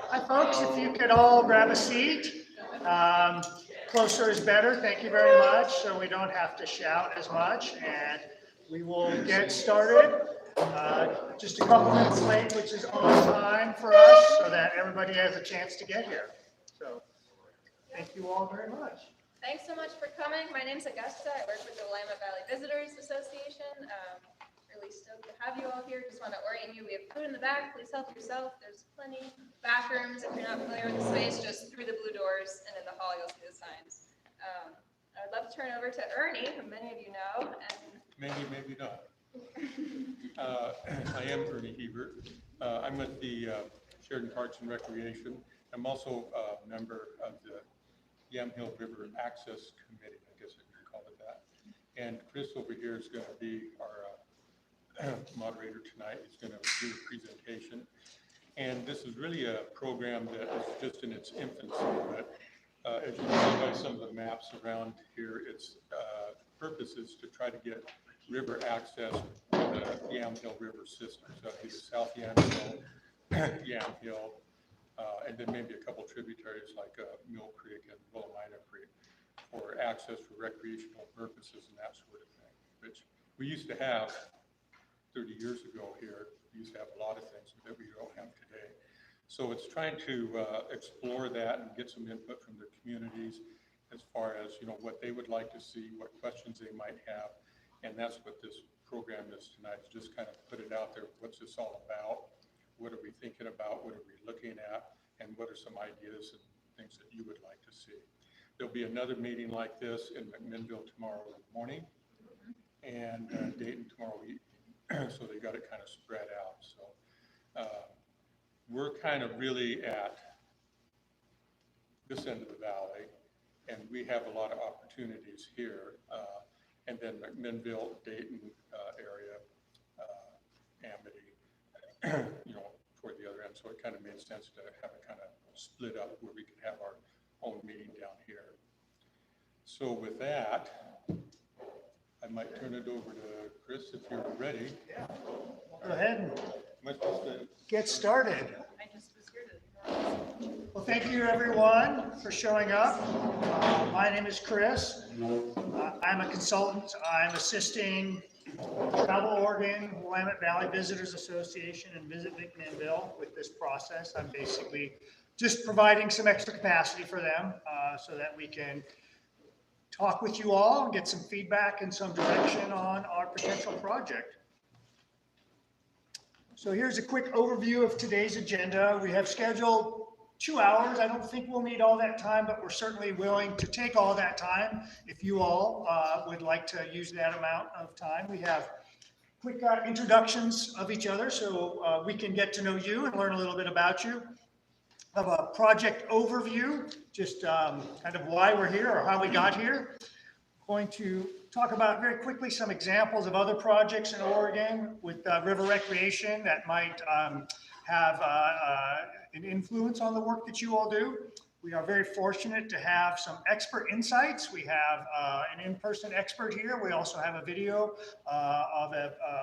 Hi, folks. If you could all grab a seat. Closer is better. Thank you very much. So we don't have to shout as much, and we will get started. Just a couple minutes late, which is on time for us, so that everybody has a chance to get here. So thank you all very much. Thanks so much for coming. My name's Augusta. I work with the Willamette Valley Visitors Association. Really stoked to have you all here. Just want to orient you. We have food in the back. Please help yourself. There's plenty. Bathrooms, if you're not familiar with the space, just through the blue doors, and in the hall you'll see the signs. I would love to turn over to Ernie, who many of you know. And maybe not. I am Ernie Hebert. I'm with the Sheridan Parks and Recreation. I'm also a member of the Yamhill River Access Committee, I guess I could call it that. And Chris over here is going to be our moderator tonight. He's going to do a presentation. And this is really a program that is just in its infancy, but as you can see by some of the maps around here, its purpose is to try to get river access to the Yamhill River system. So it'd be the South Yamhill, Yamhill, and then maybe a couple tributaries like Mill Creek and Willamina Creek for access for recreational purposes and that sort of thing, which we used to have 30 years ago here. We used to have a lot of things that we don't have today. So it's trying to explore that and get some input from the communities as far as, you know, what they would like to see, what questions they might have. And that's what this program is tonight, to just kind of put it out there. What's this all about? What are we thinking about? What are we looking at? And what are some ideas and things that you would like to see? There'll be another meeting like this in McMinnville tomorrow morning and Dayton tomorrow evening. So they got it kind of spread out. So we're kind of really at this end of the valley, and we have a lot of opportunities here. And then McMinnville, Dayton area, Amity, you know, toward the other end. So it kind of made sense to have it kind of split up where we could have our own meeting down here. So with that, I might turn it over to Chris if you're ready. Yeah. Go ahead and Am I supposed to get started. I just was here to. Well, thank you everyone for showing up. My name is Chris. I'm a consultant. I'm assisting Travel Oregon, Willamette Valley Visitors Association, and Visit McMinnville with this process. I'm basically just providing some extra capacity for them so that we can talk with you all and get some feedback and some direction on our potential project. So here's a quick overview of today's agenda. We have scheduled 2 hours. I don't think we'll need all that time, but we're certainly willing to take all that time if you all would like to use that amount of time. We have quick introductions of each other so we can get to know you and learn a little bit about you. Of a project overview, just kind of why we're here or how we got here. Going to talk about very quickly some examples of other projects in Oregon with river recreation that might have an influence on the work that you all do. We are very fortunate to have some expert insights. We have an in-person expert here. We also have a video of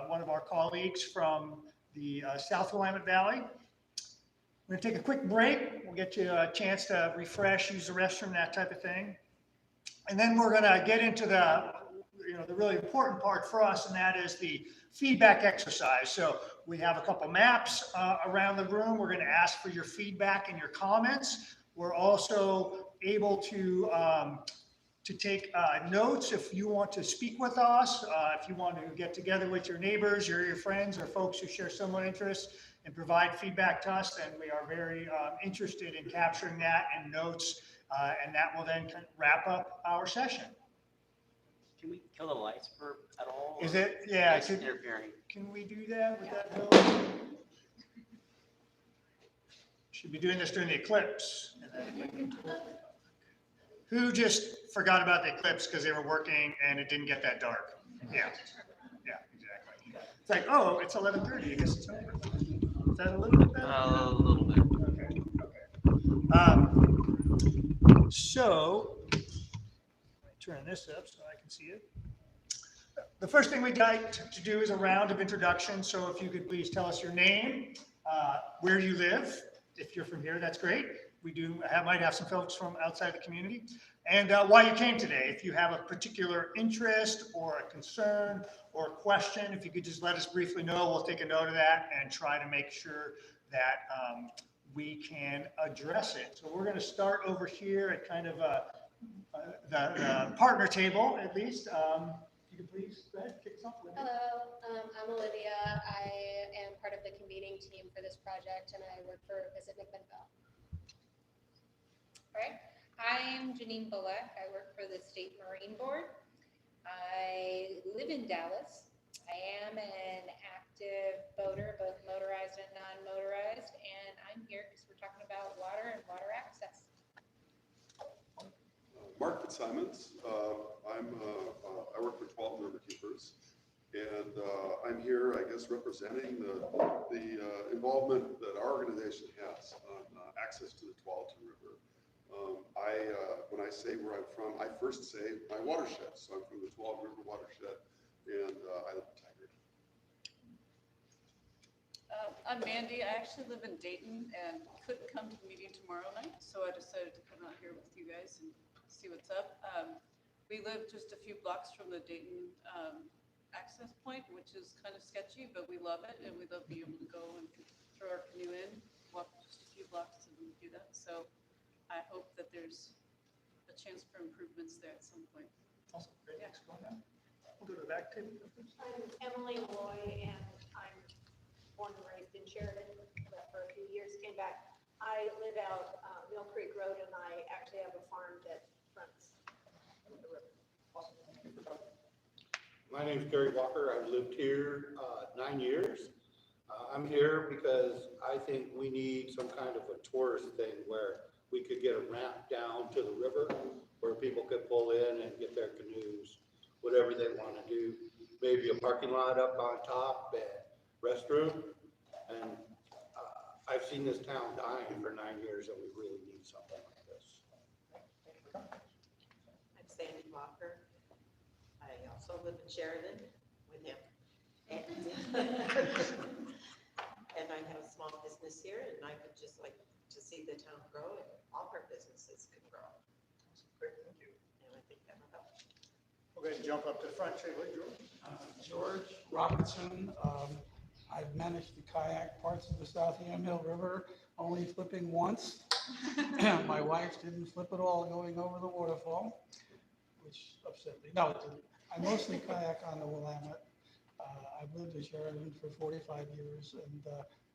one of our colleagues from the South Willamette Valley. We're going to take a quick break. We'll get you a chance to refresh, use the restroom, that type of thing. And then we're going to get into the really important part for us, and that is the feedback exercise. So we have a couple maps around the room. We're going to ask for your feedback and your comments. We're also able to take notes if you want to speak with us, if you want to get together with your neighbors or your friends or folks who share similar interests and provide feedback to us, then we are very interested in capturing that in notes, and that will then kind of wrap up our session. Can we kill the lights at all? Is it? Yeah. Interfering. Can we do that with that bill? Should be doing this during the eclipse. Who just forgot about the eclipse because they were working and it didn't get that dark? Yeah. Yeah, exactly. It's like, oh, it's 11:30. I guess it's over. Is that a little bit better? A little bit. Okay. So, turn this up so I can see it. The first thing we'd like to do is a round of introductions. So if you could please tell us your name, where you live. If you're from here, that's great. We might have some folks from outside the community. And why you came today. If you have a particular interest or a concern or a question, if you could just let us briefly know, we'll take a note of that and try to make sure that we can address it. So we're going to start over here at kind of the partner table, at least. If you could please go ahead, kick us off. Olivia. Hello, I'm Olivia. I am part of the convening team for this project, and I work for Visit McMinnville. All right, I'm Janine Bullock. I work for the State Marine Board. I live in Dallas. I am an active boater, both motorized and non-motorized, and I'm here because we're talking about water and water access. Mark Fitzsimons. I work for 12 River Keepers, and I'm here, I guess, representing the involvement that our organization has on access to the Tualatin River. When I say where I'm from, I first say my watershed. So I'm from the 12 River watershed, and I live in Tigard. I'm Mandy. I actually live in Dayton and couldn't come to the meeting tomorrow night, so I decided to come out here with you guys and see what's up. We live just a few blocks from the Dayton access point, which is kind of sketchy, but we love it, and we love being able to go and throw our canoe in, walk just a few blocks and do that. So I hope that there's a chance for improvements there at some point. Awesome. Great. Thanks. Go on now. We'll go to the back table. I'm Emily Malloy, and I'm born and raised in Sheridan, but for a few years came back. I live out Mill Creek Road, and I actually have a farm that fronts the river. Awesome. Thank you for coming. My name is Gary Walker. I've lived here 9 years. I'm here because I think we need some kind of a tourist thing where we could get a ramp down to the river where people could pull in and get their canoes, whatever they want to do. Maybe a parking lot up on top and restroom. And I've seen this town dying for 9 years, and we really need something like this. I'm Sandy Walker. I also live in Sheridan with him. And I have a small business here, and I would just like to see the town grow and all our businesses can grow. Great. Thank you. And I think that will help. We'll go ahead and jump up to the front table. George. George Robertson. I've managed the kayak parts of the South Yamhill River, only flipping once. My wife didn't flip at all going over the waterfall, which upset me. No, it didn't. I mostly kayak on the Willamette. I've lived in Sheridan for 45 years, and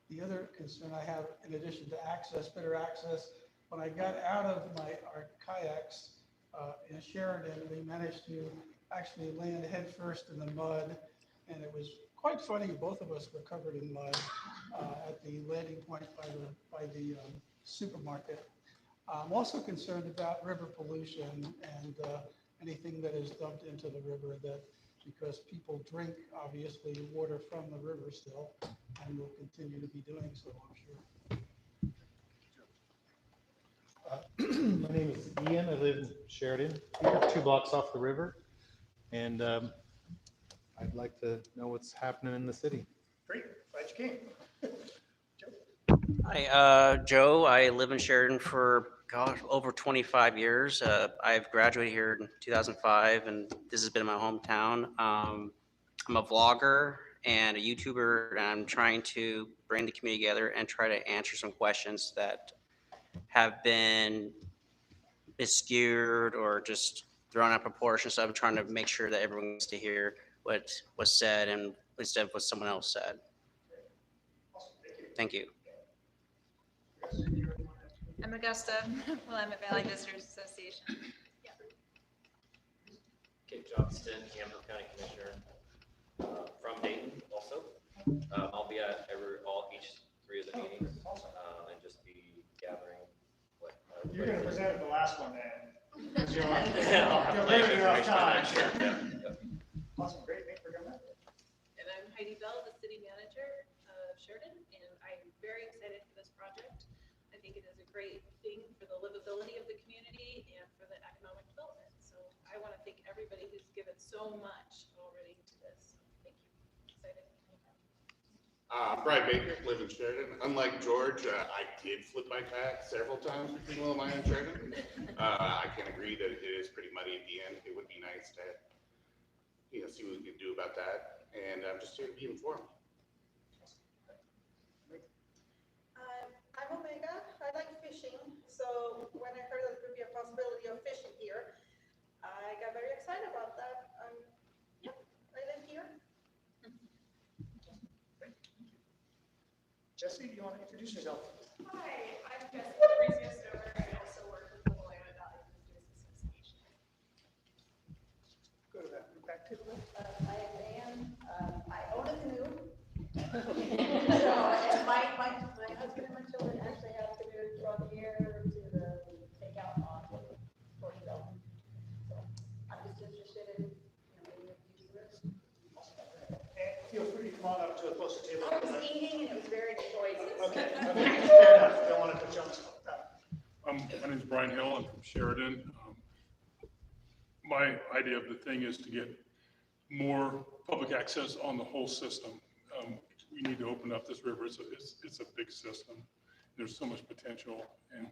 the other concern I have, in addition to access, better access, when I got out of our kayaks in Sheridan, we managed to actually land head first in the mud, and it was quite funny. Both of us were covered in mud at the landing point by the supermarket. I'm also concerned about river pollution and anything that is dumped into the river, that because people drink, obviously, water from the river still, and will continue to be doing so, I'm sure. My name is Ian. I live in Sheridan, here 2 blocks off the river, and I'd like to know what's happening in the city. Great. Glad you came. Hi, Joe. I live in Sheridan for, gosh, over 25 years. I've graduated here in 2005, and this has been my hometown. I'm a vlogger and a YouTuber, and I'm trying to bring the community together and try to answer some questions that have been obscured or just thrown out of proportion. So I'm trying to make sure that everyone gets to hear what was said and instead of what someone else said. Thank you. I'm Augusta, Willamette Valley Visitors Association. Kip Johnston, Yamhill County Commissioner, from Dayton also. I'll be at each 3 of the meetings and just be gathering what. You're going to present at the last one then. I'll have plenty of information on that, sure. Yeah. Awesome. Great. Thanks for coming. And I'm Heidi Bell, the city manager of Sheridan, and I'm very excited for this project. I think it is a great thing for the livability of the community and for the economic development. So I want to thank everybody who's given so much already to Brian Baker, live in Sheridan. Unlike George, I did flip my kayak several times between Willamette and Sheridan. I can agree that it is pretty muddy at the end. It would be nice to, see what we can do about that. And I'm just here to be informed. I'm Omega. I like fishing. So when I heard that there would be a possibility of fishing here, I got very excited about that. Yeah, I live here. Jesse, do you want to introduce yourself? Hi, I'm Jessica Stover. I also work with the Willamette Valley Visitors Association. Go to that back to the left. I am Ann. I own a canoe. So, and my husband and my children actually have canoes from here to the takeout on Portugal. So I'm just interested in, maybe using this. And feel free to come on up to a closer table. I was eating and it was very noisy. Okay, fair enough. Don't want to put you on the spot. My name's Brian Hill. I'm from Sheridan. My idea of the thing is to get more public access on the whole system. We need to open up this river. It's a big system. There's so much potential, and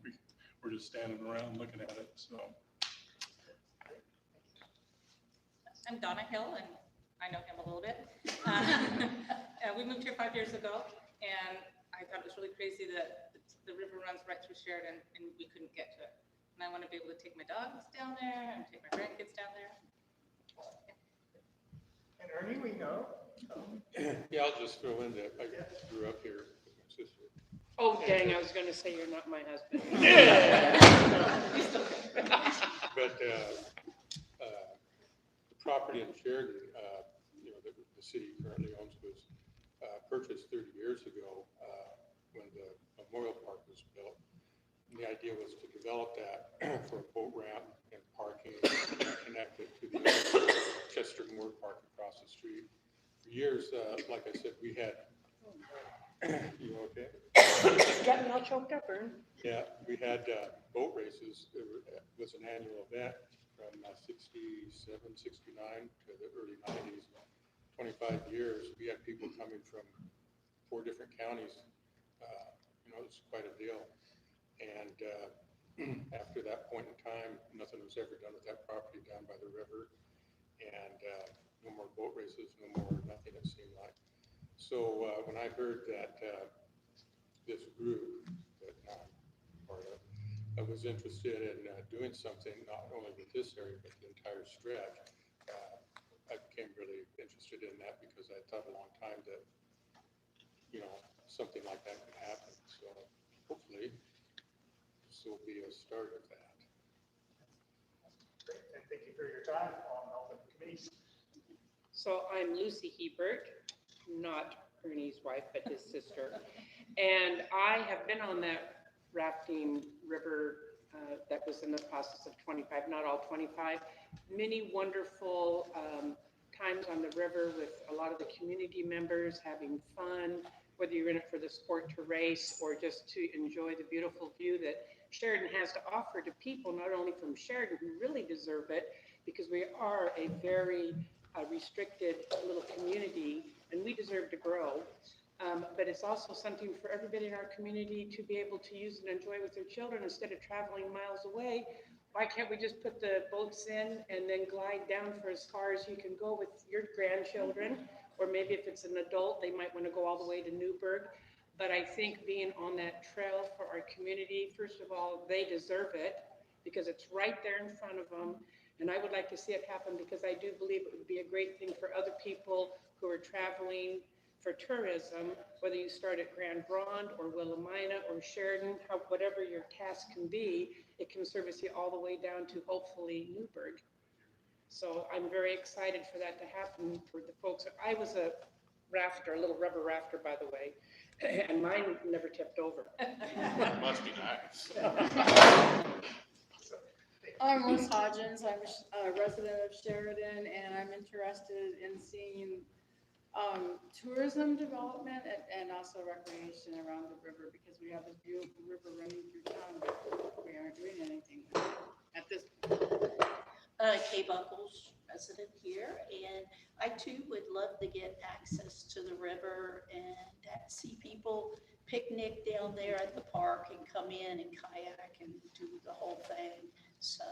we're just standing around looking at it. So I'm Donna Hill, and I know him a little bit. We moved here 5 years ago, and I thought it was really crazy that the river runs right through Sheridan, and we couldn't get to it. And I want to be able to take my dogs down there and take my grandkids down there. And Ernie, we know. Yeah, I'll just throw in that I grew up here with my sister. Oh, dang, I was gonna say you're not my husband. But the property in Sheridan, the city currently owns was purchased 30 years ago when the Memorial Park was built. And the idea was to develop that for a boat ramp and parking, connect it to the Chester Moore Park across the street. For years, like I said, we had, you okay? Got me all choked up, Ern. Yeah, we had boat races. It was an annual event from 67, 69 to the early 90s. 25 years, we had people coming from 4 different counties. It was quite a deal. And after that point in time, nothing was ever done with that property down by the river. And no more boat races, no more nothing, it seemed like. So when I heard that this group that I'm part of was interested in doing something, not only with this area, but the entire stretch, I became really interested in that because I thought a long time that, something like that could happen. So hopefully this will be a start of that. Great, and thank you for your time on all the committees. So I'm Lucy Hebert, not Ernie's wife, but his sister. And I have been on that rafting river that was in the process of 25, not all 25. Many wonderful times on the river with a lot of the community members having fun, whether you're in it for the sport to race or just to enjoy the beautiful view that Sheridan has to offer to people, not only from Sheridan who really deserve it, because we are a very restricted little community and we deserve to grow. But it's also something for everybody in our community to be able to use and enjoy with their children instead of traveling miles away. Why can't we just put the boats in and then glide down for as far as you can go with your grandchildren? Or maybe if it's an adult, they might want to go all the way to Newburgh. But I think being on that trail for our community, first of all, they deserve it because it's right there in front of them. And I would like to see it happen because I do believe it would be a great thing for other people who are traveling for tourism, whether you start at Grand Ronde or Willamina or Sheridan, whatever your task can be, it can service you all the way down to hopefully Newburgh. So I'm very excited for that to happen for the folks. I was a rafter, a little rubber rafter, by the way, and mine never tipped over. Must be nice. I'm Liz Hodgins. I'm a resident of Sheridan, and I'm interested in seeing tourism development and also recreation around the river because we have this beautiful river running through town, but we aren't doing anything with it at this point. Kay Buckles, resident here, and I too would love to get access to the river and see people picnic down there at the park and come in and kayak and do the whole thing. So,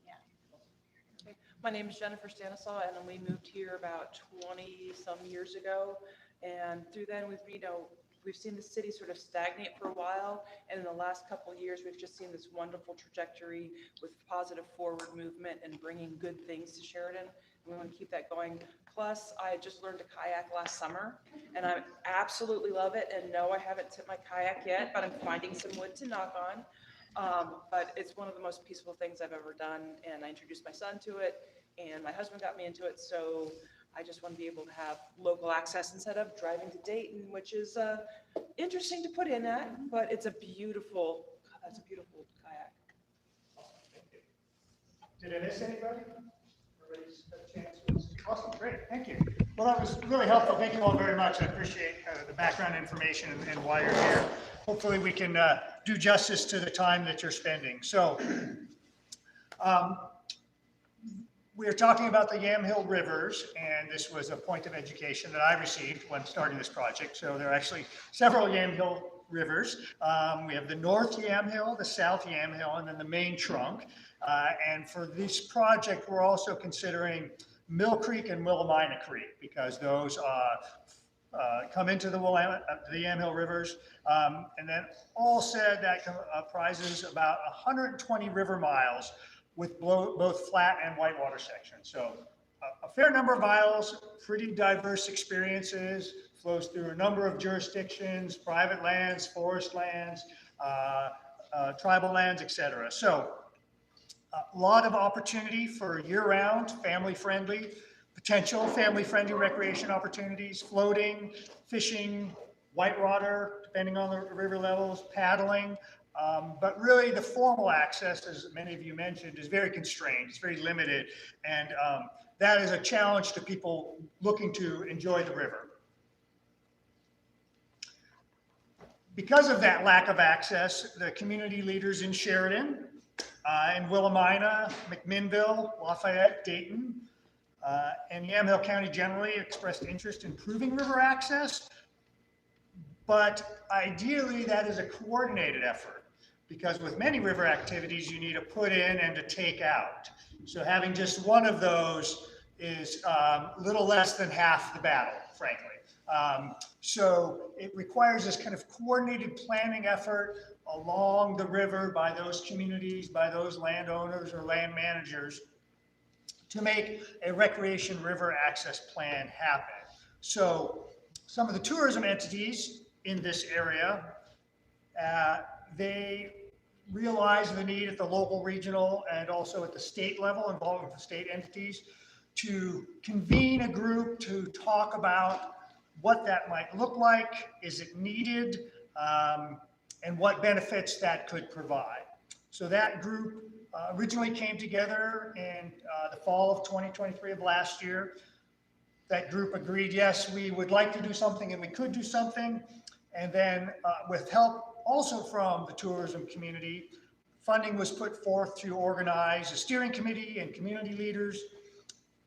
yeah. My name is Jennifer Stanislaw, and we moved here about 20-some years ago. And through then, we've seen the city sort of stagnate for a while. And in the last couple of years, we've just seen this wonderful trajectory with positive forward movement and bringing good things to Sheridan. We want to keep that going. Plus, I just learned to kayak last summer, and I absolutely love it. And no, I haven't tipped my kayak yet, but I'm finding some wood to knock on. But it's one of the most peaceful things I've ever done, and I introduced my son to it, and my husband got me into it, so I just want to be able to have local access instead of driving to Dayton, which is interesting to put in at, but it's a beautiful kayak. Did I miss anybody? Everybody's had a chance. Awesome, great, thank you. Well, that was really helpful. Thank you all very much. I appreciate the background information and why you're here. Hopefully we can do justice to the time that you're spending. So we're talking about the Yamhill Rivers, and this was a point of education that I received when starting this project. So there are actually several Yamhill Rivers. We have the North Yamhill, the South Yamhill, and then the main trunk. And for this project, we're also considering Mill Creek and Willamina Creek, because those come into the Yamhill Rivers. And then all said, that comprises about 120 river miles with both flat and whitewater sections. So a fair number of miles, pretty diverse experiences, flows through a number of jurisdictions, private lands, forest lands, tribal lands, etc. So a lot of opportunity for year-round, family-friendly, potential family-friendly recreation opportunities, floating, fishing, whitewater, depending on the river levels, paddling. But really the formal access, as many of you mentioned, is very constrained. It's very limited. And that is a challenge to people looking to enjoy the river. Because of that lack of access, the community leaders in Sheridan, in Willamina, McMinnville, Lafayette, Dayton, and Yamhill County generally expressed interest in improving river access. But ideally, that is a coordinated effort, because with many river activities, you need to put in and to take out. So having just one of those is a little less than half the battle, frankly. So it requires this kind of coordinated planning effort along the river by those communities, by those landowners or land managers, to make a recreation river access plan happen. So some of the tourism entities in this area, they realize the need at the local, regional, and also at the state level, involving the state entities, to convene a group to talk about what that might look like, is it needed, and what benefits that could provide. So that group originally came together in the fall of 2023 of last year. That group agreed, yes, we would like to do something and we could do something. And then with help also from the tourism community, funding was put forth to organize a steering committee and community leaders.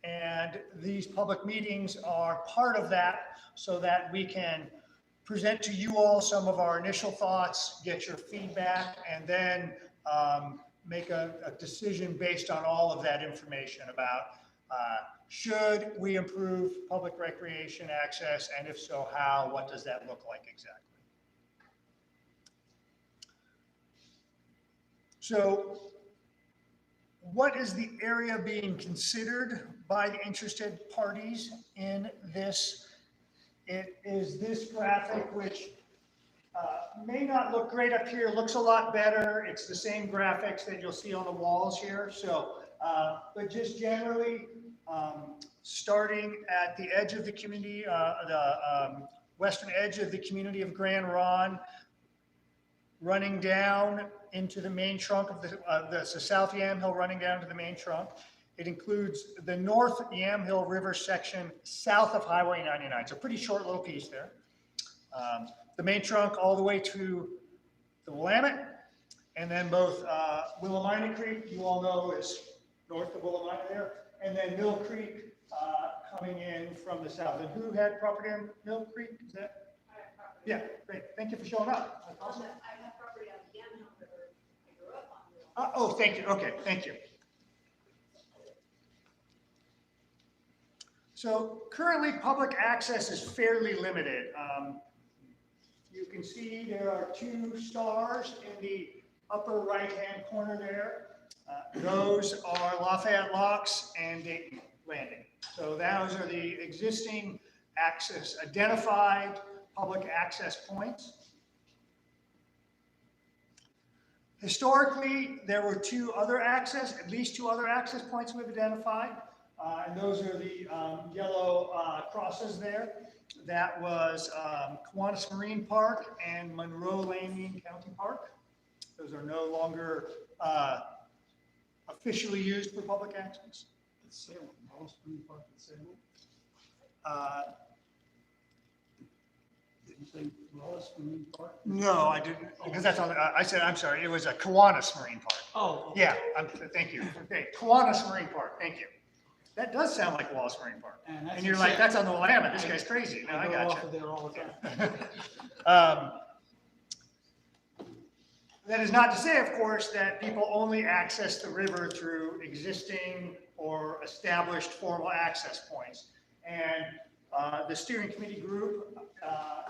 And these public meetings are part of that, so that we can present to you all some of our initial thoughts, get your feedback, and then make a decision based on all of that information about should we improve public recreation access, and if so, how? What does that look like exactly? So what is the area being considered by the interested parties in this? It is this graphic, which may not look great up here, looks a lot better. It's the same graphics that you'll see on the walls here. So, but just generally, starting at the edge of the community, the western edge of the community of Grand Ronde, running down into the main trunk of the South Yamhill, running down to the main trunk. It includes the North Yamhill River section south of Highway 99. It's a pretty short little piece there. The main trunk all the way to the Willamette, and then both Willamina Creek, you all know, is north of Willamina there, and then Mill Creek coming in from the south. And who had property on Mill Creek? Is that? Yeah, great. Thank you for showing up. That's awesome. I have property on the Yamhill River. I grew up on Mill. Oh, thank you. Okay, thank you. So currently, public access is fairly limited. You can see there are 2 stars in the upper right-hand corner there. Those are Lafayette Locks and Dayton Landing. So those are the existing access, identified public access points. Historically, there were at least two other access points we've identified. And those are the yellow crosses there. That was Kiwanis Marine Park and Monroe Landing County Park. Those are no longer officially used for public access. Salem, Wallace Marine Park in Salem. Did you say Wallace Marine Park? No, I didn't, because that's on, I said, I'm sorry, it was a Kiwanis Marine Park. Oh. Okay. Yeah, thank you. Okay, Kiwanis Marine Park, thank you. That does sound like Wallace Marine Park. And you're like, that's on the Willamette, this guy's crazy. No, I go got off you. of there all the time. That is not to say, of course, that people only access the river through existing or established formal access points. And the steering committee group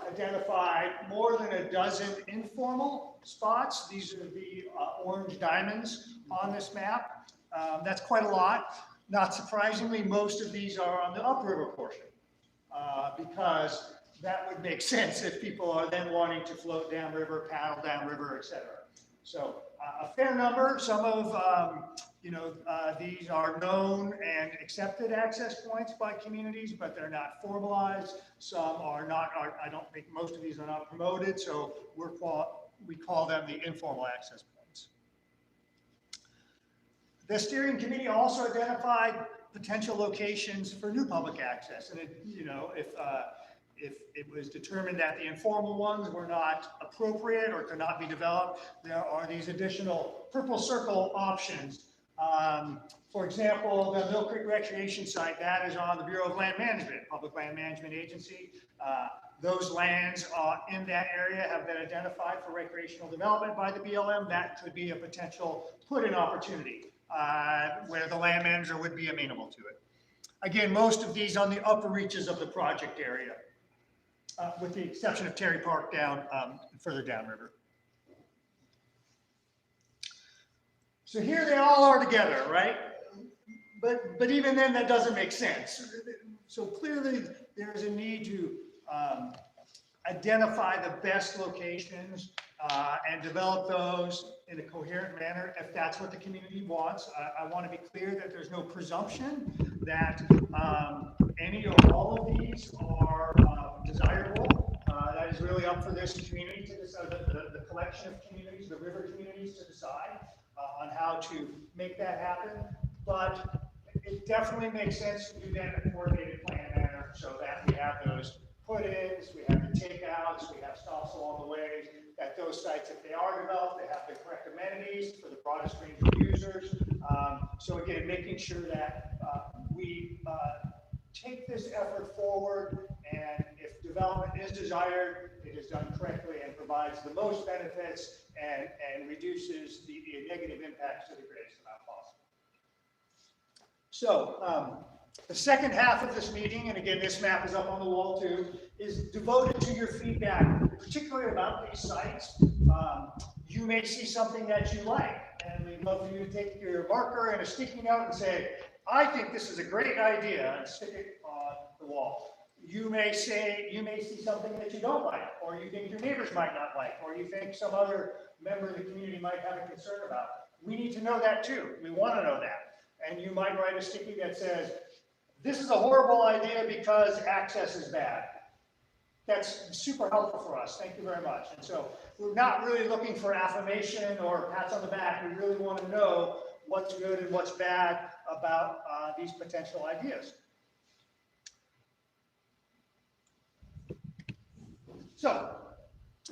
identified more than a dozen informal spots. These are the orange diamonds on this map. That's quite a lot. Not surprisingly, most of these are on the upriver portion because that would make sense if people are then wanting to float downriver, paddle downriver, et cetera. So a fair number. Some of these are known and accepted access points by communities, but they're not formalized. Some are not. I don't think most of these are not promoted. So we call them the informal access points. The steering committee also identified potential locations for new public access, and if it was determined that the informal ones were not appropriate or could not be developed, there are these additional purple circle options. For example, the Mill Creek Recreation Site, that is on the Bureau of Land Management, Public Land Management Agency. Those lands in that area have been identified for recreational development by the BLM. That could be a potential put-in opportunity where the land manager would be amenable to it. Again, most of these on the upper reaches of the project area. With the exception of Terry Park down further downriver. So here they all are together, right? But even then, that doesn't make sense. So clearly, there's a need to identify the best locations and develop those in a coherent manner if that's what the community wants. I want to be clear that there's no presumption that any or all of these are desirable. That is really up for this community to decide, the collection of communities, the river communities to decide on how to make that happen. But it definitely makes sense to do that in a coordinated plan manner so that we have those put-ins, we have the takeouts, we have stops along the way, that those sites, if they are developed, they have the correct amenities for the broadest range of users. So again, making sure that we take this effort forward, and if development is desired, it is done correctly and provides the most benefits and reduces the negative impacts to the greatest amount possible. So the second half of this meeting, and again, this map is up on the wall too, is devoted to your feedback, particularly about these sites. You may see something that you like, and we'd love for you to take your marker and a sticky note and say, I think this is a great idea, and stick it on the wall. You may see something that you don't like, or you think your neighbors might not like, or you think some other member of the community might have a concern about. We need to know that too. We want to know that. And you might write a sticky that says, this is a horrible idea because access is bad. That's super helpful for us. Thank you very much. And so we're not really looking for affirmation or pats on the back. We really want to know what's good and what's bad about these potential ideas. So,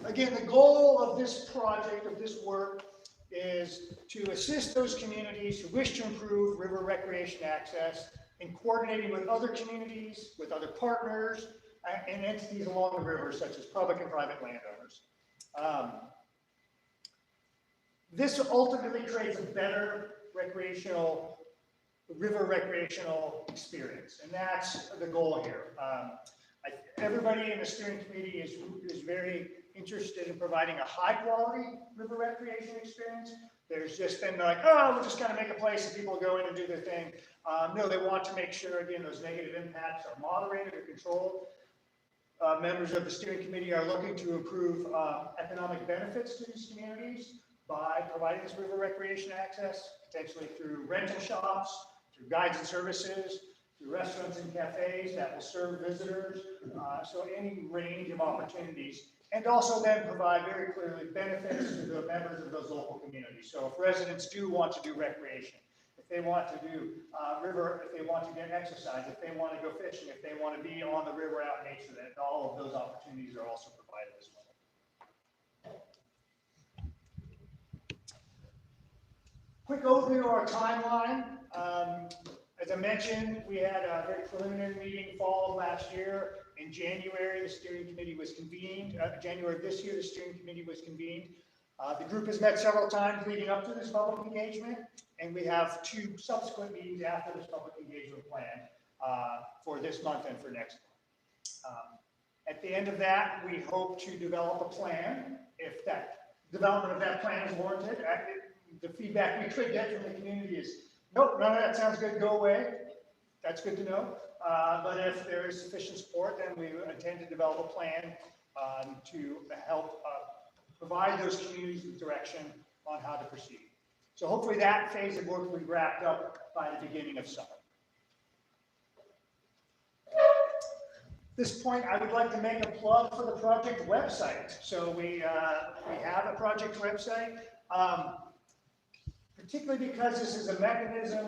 again, the goal of this project, of this work, is to assist those communities who wish to improve river recreation access in coordinating with other communities, with other partners, and entities along the river, such as public and private landowners. This ultimately creates a better river recreational experience, and that's the goal here. Everybody in the steering committee is very interested in providing a high-quality river recreation experience. There's just been like, oh, we're just gonna make a place that people go in and do their thing. No, they want to make sure, again, those negative impacts are moderated or controlled. Members of the steering committee are looking to improve economic benefits to these communities by providing this river recreation access, potentially through rental shops, through guides and services, through restaurants and cafes that will serve visitors, so any range of opportunities, and also then provide very clearly benefits to the members of those local communities. So if residents do want to do recreation, if they want to do river, if they want to get exercise, if they want to go fishing, if they want to be on the river out in nature, that all of those opportunities are also provided as well. Quick overview of our timeline. As I mentioned, we had a very preliminary meeting fall of last year. In January, the steering committee was convened. January of this year, the steering committee was convened. The group has met several times leading up to this public engagement, and we have 2 subsequent meetings after this public engagement plan for this month and for next month. At the end of that, we hope to develop a plan. If that development of that plan is warranted, the feedback we could get from the community is, nope, none of that sounds good, go away. That's good to know. But if there is sufficient support, then we intend to develop a plan to help provide those communities with direction on how to proceed. So hopefully that phase of work will be wrapped up by the beginning of summer. At this point, I would like to make a plug for the project website. So we have a project website. Particularly because this is a mechanism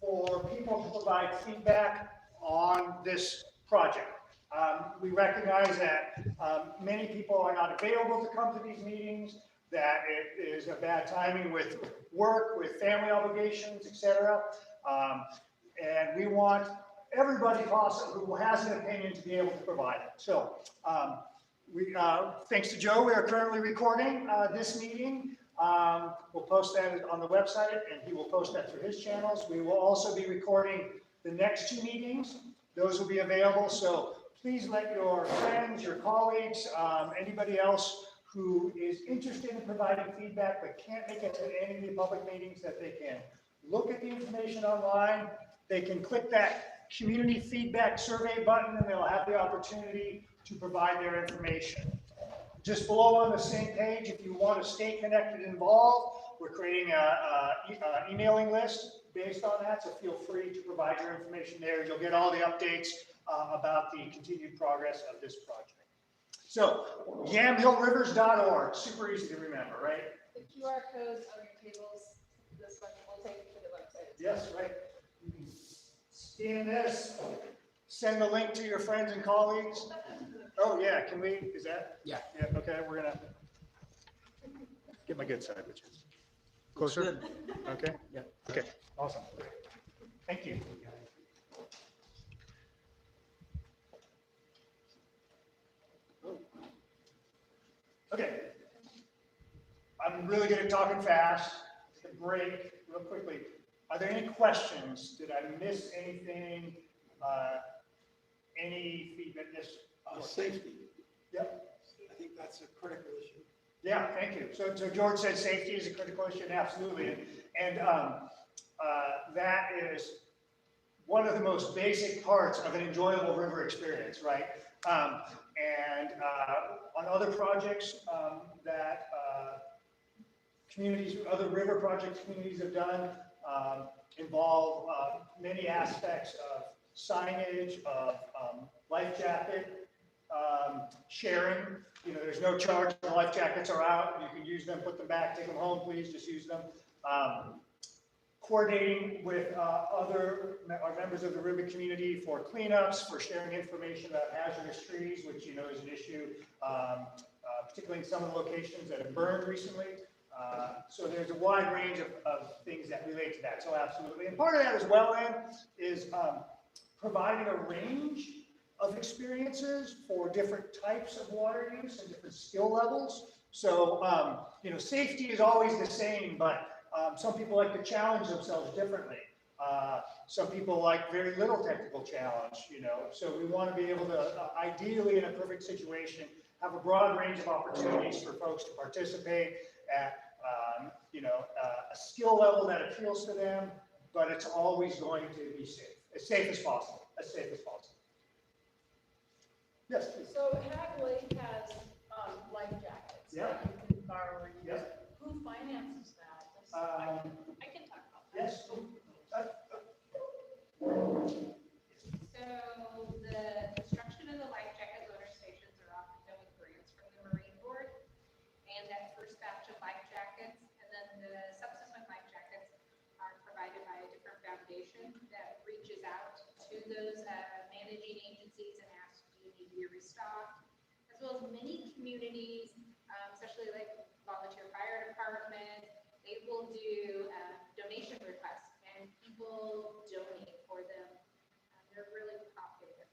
for people to provide feedback on this project. We recognize that many people are not available to come to these meetings, that it is a bad timing with work, with family obligations, etc. And we want everybody possible who has an opinion to be able to provide it. So thanks to Joe, we are currently recording this meeting. We'll post that on the website, and he will post that through his channels. We will also be recording the next 2 meetings. Those will be available, so please let your friends, your colleagues, anybody else who is interested in providing feedback but can't make it to any of the public meetings, that they can look at the information online. They can click that community feedback survey button, and they'll have the opportunity to provide their information. Just below on the same page, if you want to stay connected and involved, we're creating an emailing list based on that, so feel free to provide your information there. You'll get all the updates about the continued progress of this project. So, yamhillrivers.org, super easy to remember, right? The QR codes on your tables, this one will take you to the website. Yes, right. You can scan this, send the link to your friends and colleagues. Oh, yeah, can we, is that? Yeah. Yeah, okay, we're gonna get my good side, which is closer. Okay, yeah, okay, awesome. Thank you. Okay. I'm really good at talking fast. Take a break real quickly. Are there any questions? Did I miss anything? Any feedback? Yes. Safety. Yep. I think that's a critical issue. Yeah, thank you. So George said safety is a critical issue, and absolutely. And that is one of the most basic parts of an enjoyable river experience, right? And on other projects that communities, other river project communities have done, involve many aspects of signage, of life jacket sharing. You know, there's no charge. The life jackets are out. You can use them, put them back, take them home, please, just use them. Coordinating with other members of the river community for cleanups, for sharing information about hazardous trees, which you know is an issue, particularly in some of the locations that have burned recently. So there's a wide range of things that relate to that. So absolutely. And part of that as well, then, is providing a range of experiences for different types of water use and different skill levels. So, you know, safety is always the same, but some people like to challenge themselves differently. Some people like very little technical challenge, you know, so we want to be able to, ideally in a perfect situation, have a broad range of opportunities for folks to participate at, you know, a skill level that appeals to them, but it's always going to be safe as possible, as safe as possible. Yes, please. So Hat Lake has life jackets Yeah. that you can borrow or use. Yeah. Who finances that? I can talk about that. Yes. So the construction of the life jacket loader stations are often done with grants from the Marine Board. And that first batch of life jackets, and then the subsequent life jackets are provided by a different foundation that reaches out to those managing agencies and asks, do you need to be restocked? As well as many communities, especially like volunteer fire department, they will do donation requests and people donate for them. They're really popular.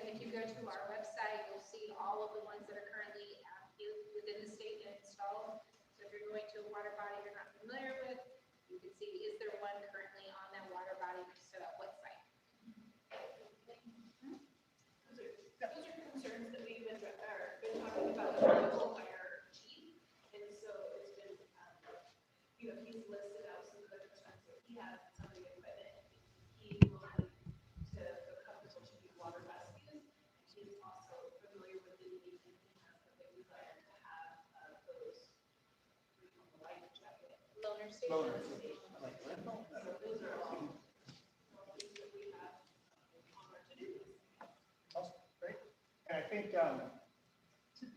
And if you go to our website, you'll see all of the ones that are currently within the state and installed. So if you're going to a water body you're not familiar with, you can see, is there one currently on that water body, so at what site? Those are concerns that we've been talking about with the whole fire chief. And so it's been, you know, he's listed out some of the concerns that he has, some of the equipment. He will need to become to be water rescues. He's also familiar with the need and he has a big desire to have those life jacket Loaner Loaner. stations. So those are all things that we have on our to-do list. Awesome, great. And I think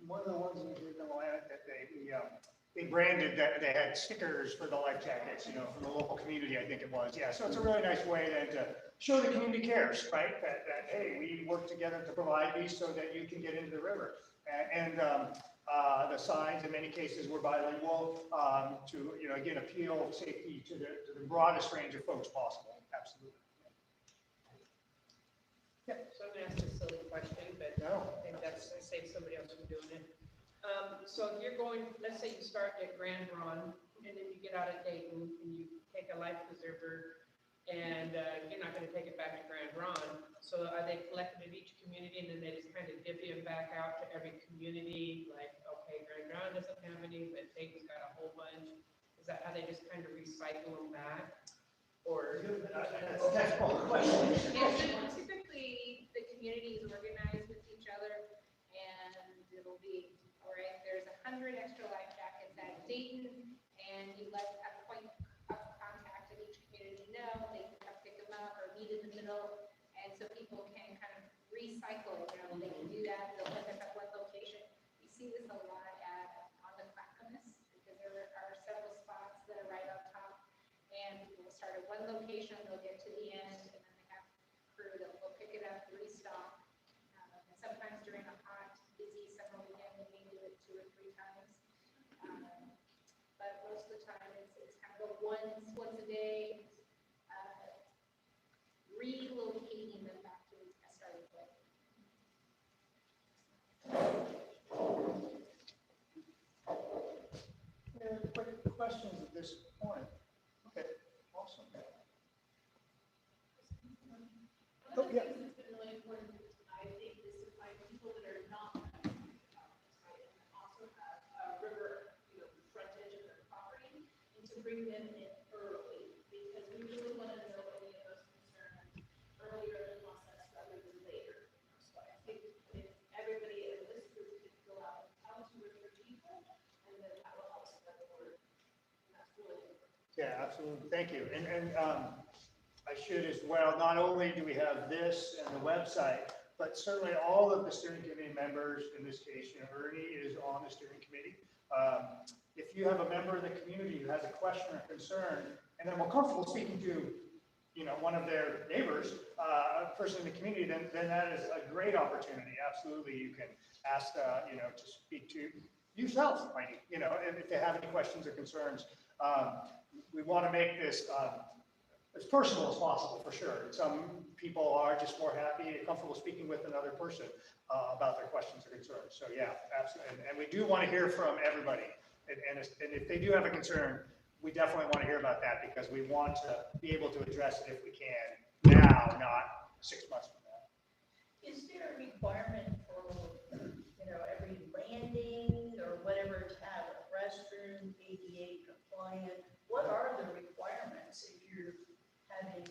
one of the ones we did in the land that they branded that they had stickers for the life jackets, you know, from the local community, I think it was. Yeah, so it's a really nice way then to show the community cares, right? That hey, we work together to provide these so that you can get into the river. And the signs in many cases were bilingual to, you know, again, appeal safety to the broadest range of folks possible. Absolutely. So I'm gonna ask a silly question, but No. I think that's gonna save somebody else from doing it. So if you're going, let's say you start at Grand Ron, and then you get out at Dayton, and you take a life preserver, and you're not gonna take it back to Grand Ron. So are they collected at each community, and then they just kind of divvy them back out to every community? Like, okay, Grand Ron doesn't have any, but Dayton's got a whole bunch. Is that how they just kind of recycle them back? Or? That's all the question. Yeah, so typically the community is organized with each other and it'll be, all right, there's 100 extra life jackets at Dayton and you let a point of contact in each community know, they can come pick them up or meet in the middle. And so people can kind of recycle, you know, they can do that, they'll pick up at one location. You see this a lot on the Clackamas because there are several spots that are right on top. And people will start at one location, they'll get to the end, and then they have crew that will pick it up, restock. And sometimes during a hot, busy summer weekend, they may do it 2 or 3 times. But most of the time, it's kind of a once a day, relocating them back to a starting point. Any quick questions at this point? Okay, awesome. One of the yeah. things that's been really important, I think, is to find people that are not right, and also have river, you know, frontage of their property, and to bring them in early, because we really want to know any of those concerns earlier in the process rather than later. So I think if everybody in this group could go out and talk to river people, and then that will help spread the word. And that's really important. Yeah, absolutely. Thank you. And I should as well, not only do we have this and the website, but certainly all of the steering committee members, in this case, you know, Ernie is on the steering committee. If you have a member of the community who has a question or concern, and then we're comfortable speaking to, you know, one of their neighbors, a person in the community, then that is a great opportunity. Absolutely. You can ask, you know, to speak to yourself, Mikey, you know, and if they have any questions or concerns. We want to make this as personal as possible, for sure. Some people are just more happy and comfortable speaking with another person about their questions or concerns. So yeah, absolutely. And we do want to hear from everybody. And if they do have a concern, we definitely want to hear about that because we want to be able to address it if we can now, not 6 months from now. Is there a requirement for, every landing or whatever to have a restroom, ADA compliant? What are the requirements if you're having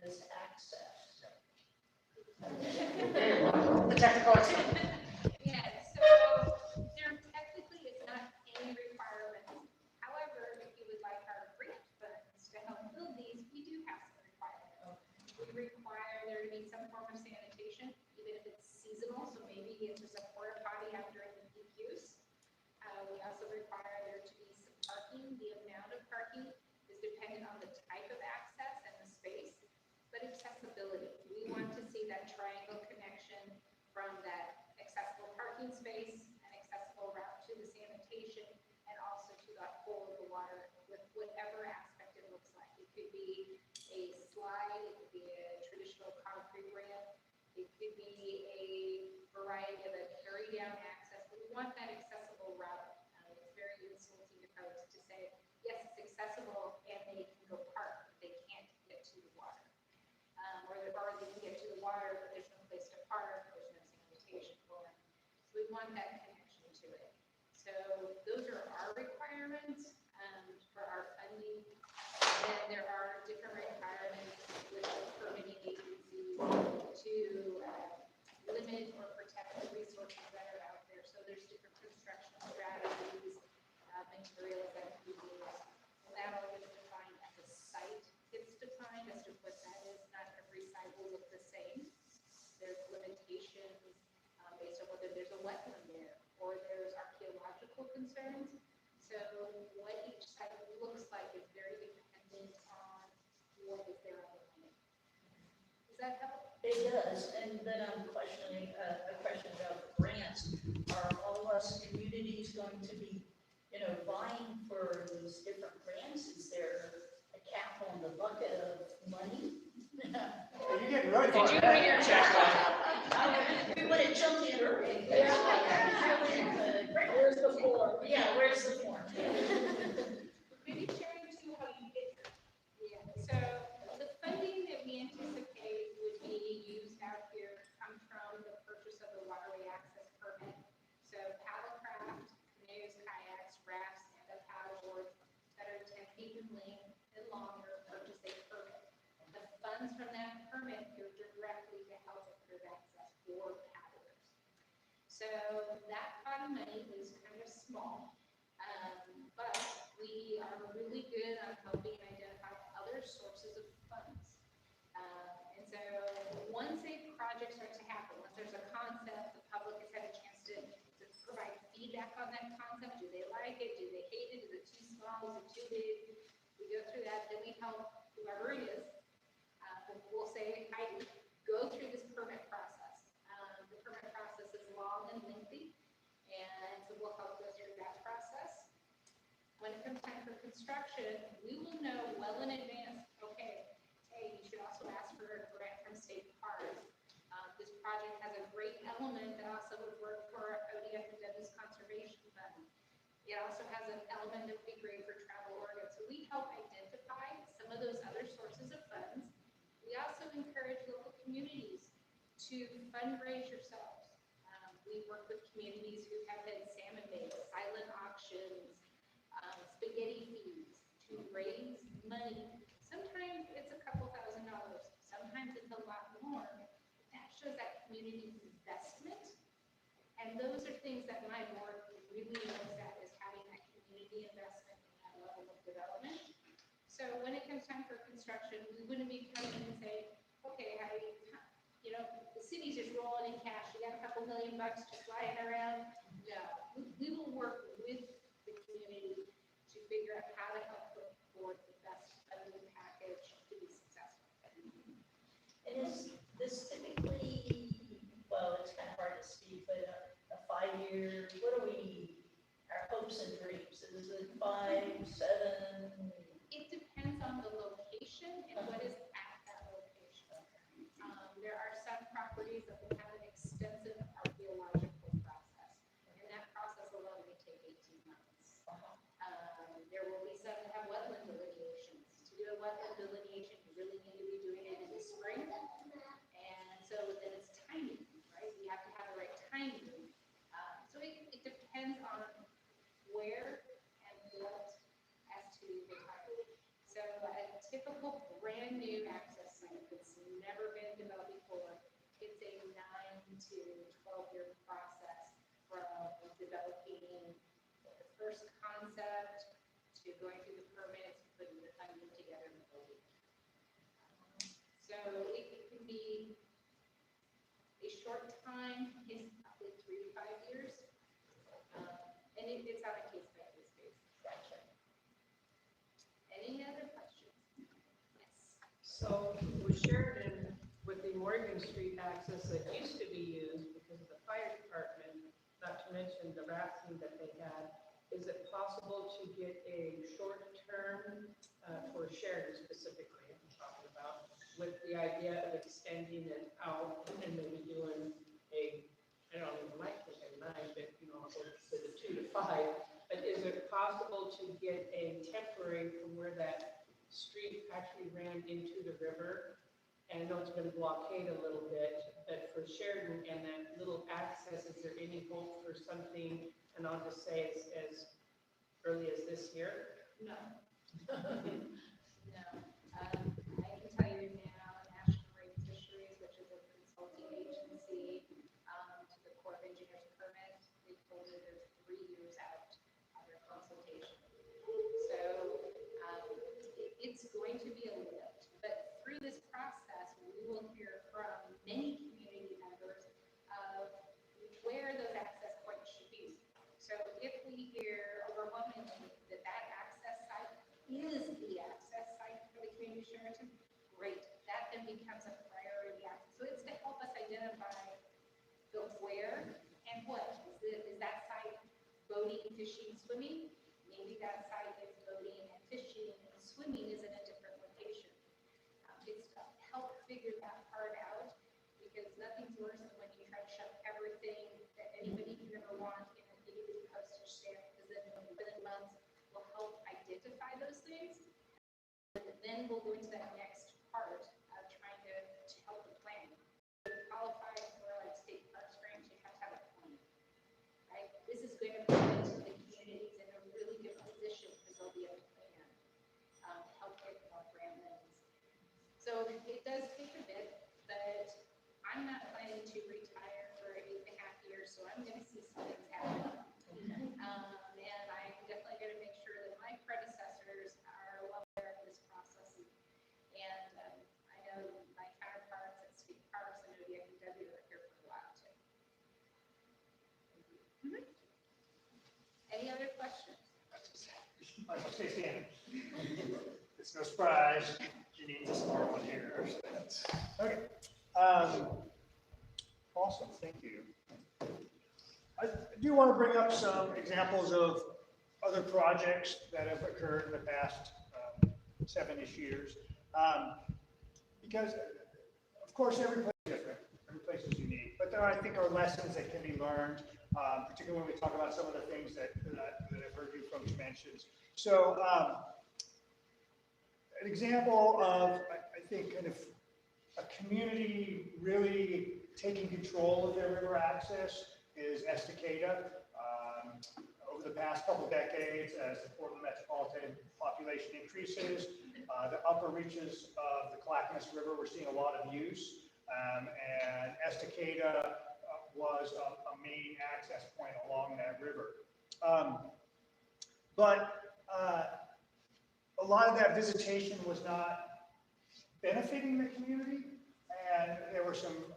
this access? The technical expert. Yeah, so there technically is not any requirements. However, if you would like our grant funds to help build these, we do have some requirements. We require there to be some form of sanitation, even if it's seasonal, so maybe it's just a porta potty out during the peak use. We also require there to be some parking. The amount of parking is dependent on the type of access and the space, but accessibility. We want to see that triangle connection from that accessible parking space, an accessible route to the sanitation, and also to that hole in the water with whatever aspect it looks like. It could be a slide, it could be a traditional concrete ramp, it could be a variety of a carry down access, but we want that accessible route. It's very insulting to folks to say, yes, it's accessible and they can go park, but they can't get to the water. Or they can get to the water, but there's no place to park, there's no sanitation for them. So we want that connection to it. So those are our requirements for our funding. And then there are different requirements with the permitting agencies to limit or protect the resources that are out there. So there's different construction strategies, materials that we use. And that all is defined at the site. It's defined as to what that is. Not every site will look the same. There's limitations based on whether there's a wetland there or there's archaeological concerns. So what each site looks like is very dependent on what is there on the land. Does that help? It does, and then I'm questioning, a question about the grants. Are all us communities going to be, vying for these different grants? Is there a cap on the bucket of money? You're getting really far. Did you bring your check? We would have jumped in early. Where's the form? Yeah, where's the form? Maybe sharing too how you get here. Yeah, so the funding that we anticipate would be used out here comes from the purchase of the waterway access permit. So paddlecraft, canoes, kayaks, rafts, stand-up paddleboards that are 10 feet in length and longer purchase a permit. The funds from that permit go directly to help improve access for paddlers. So that pot of money is kind of small, but we are really good on helping identify other sources of funds. And so once a project starts to happen, once there's a concept, the public has had a chance to provide feedback on that concept. Do they like it? Do they hate it? Is it too small? Is it too big? We go through that, then we help whoever it is. We'll say, Heidi, go through this permit process. The permit process is long and lengthy, and so we'll help go through that process. When it comes time for construction, we will know well in advance, okay, hey, you should also ask for a grant from state parks. This project has a great element that also would work for ODFW's conservation fund. It also has an element that would be great for travel Oregon. So we help identify some of those other sources of funds. We also encourage local communities to fundraise yourselves. We work with communities who have had salmon baits, silent auctions, spaghetti fees to raise money. Sometimes it's a couple $1,000, sometimes it's a lot more. That shows that community investment. And those are things that my board really looks at, is having that community investment in that level of development. So when it comes time for construction, we wouldn't be coming and say, okay, the city's just rolling in cash. You got a couple $1 million just lying around. No, we will work with the community to figure out how to help put forward the best funding package to be successful. And is this typically, well, it's kind of hard to speak, but a 5-year, what are our hopes and dreams? Is it 5, 7? It depends on the location There will be some that have wetland delineations. To do a wetland delineation, you really need to be doing it in the spring. And so then it's timing, right? We have to have the right timing. So it depends on where and what as to the timing. So a typical brand new access site that's never been developed before, it's a 9 to 12-year process from developing the first concept to going through the permits, putting the funding together and building. So it can be a short time, is probably 3 to 5 years. And it's on a case by case basis. Any other questions? Yes. So with Sheridan, with the Morgan Street access that used to be used because of the fire department, not to mention the rafting that they had, is it possible to get a short term for Sheridan specifically, I'm talking about, with the idea of extending it out and maybe doing a, I don't even like to say 9, but to the 2 to 5, but is it possible to get a temporary from where that street actually ran into the river? And I know it's been blockaded a little bit, but for Sheridan and that little access, is there any hope for something, and I'll just say it's as early as this year? No. No. I can tell you now, National Marine Fisheries, which is a consulting agency to the Corps of Engineers permit, they told me they're 3 years out on their consultation. So it's going to be a lift, but through this process, we will hear from many community members of where those access points should be. So if we hear overwhelmingly that that access site is the access site for the community of Sheridan, great. That then becomes a priority access. So it's to help us identify the where and what. Is that site boating, fishing, swimming? Maybe that site is boating and fishing and swimming is in a different location. It's to help figure that part out, because nothing's worse than when you try to shove everything that anybody can ever want in a big postage stamp, because then within months will help identify those things. And then we'll go into that next part of trying to help the plan. To qualify for like state parks grants, you have to have a plan, right? This is going to put the communities in a really good position because they'll be able to plan, help get more grant monies. So it does take a bit, but I'm not planning to retire for 8.5 years, so I'm going to see some things happen. And I'm definitely going to make sure that my predecessors are well aware of this process. And I know my counterparts at state parks and ODFW are here for a while too. Any other questions? Michael, stay standing. It's no surprise. She needs a smart one here. Okay. Awesome. Thank you. I do want to bring up some examples of other projects that have occurred in the past 7-ish years. Because, of course, every place is different. Every place is unique. But there, I think, are lessons that can be learned, particularly when we talk about some of the things that I've heard you folks mention. So, an example of, I think, kind of a community really taking control of their river access is Estacada. Over the past couple decades, as the Portland metropolitan population increases, the upper reaches of the Clackamas River, we're seeing a lot of use. And Estacada was a main access point along that river. But a lot of that visitation was not benefiting the community, and there were some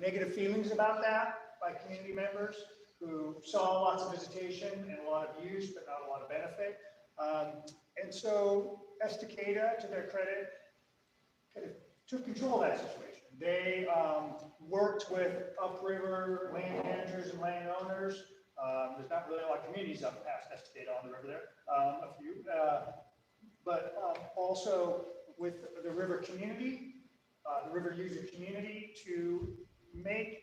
negative feelings about that by community members who saw lots of visitation and a lot of use, but not a lot of benefit. And so Estacada, to their credit, kind of took control of that situation. They worked with upriver land managers and landowners. There's not really a lot of communities up past Estacada on the river there, a few, but also with the river community, the river user community, to make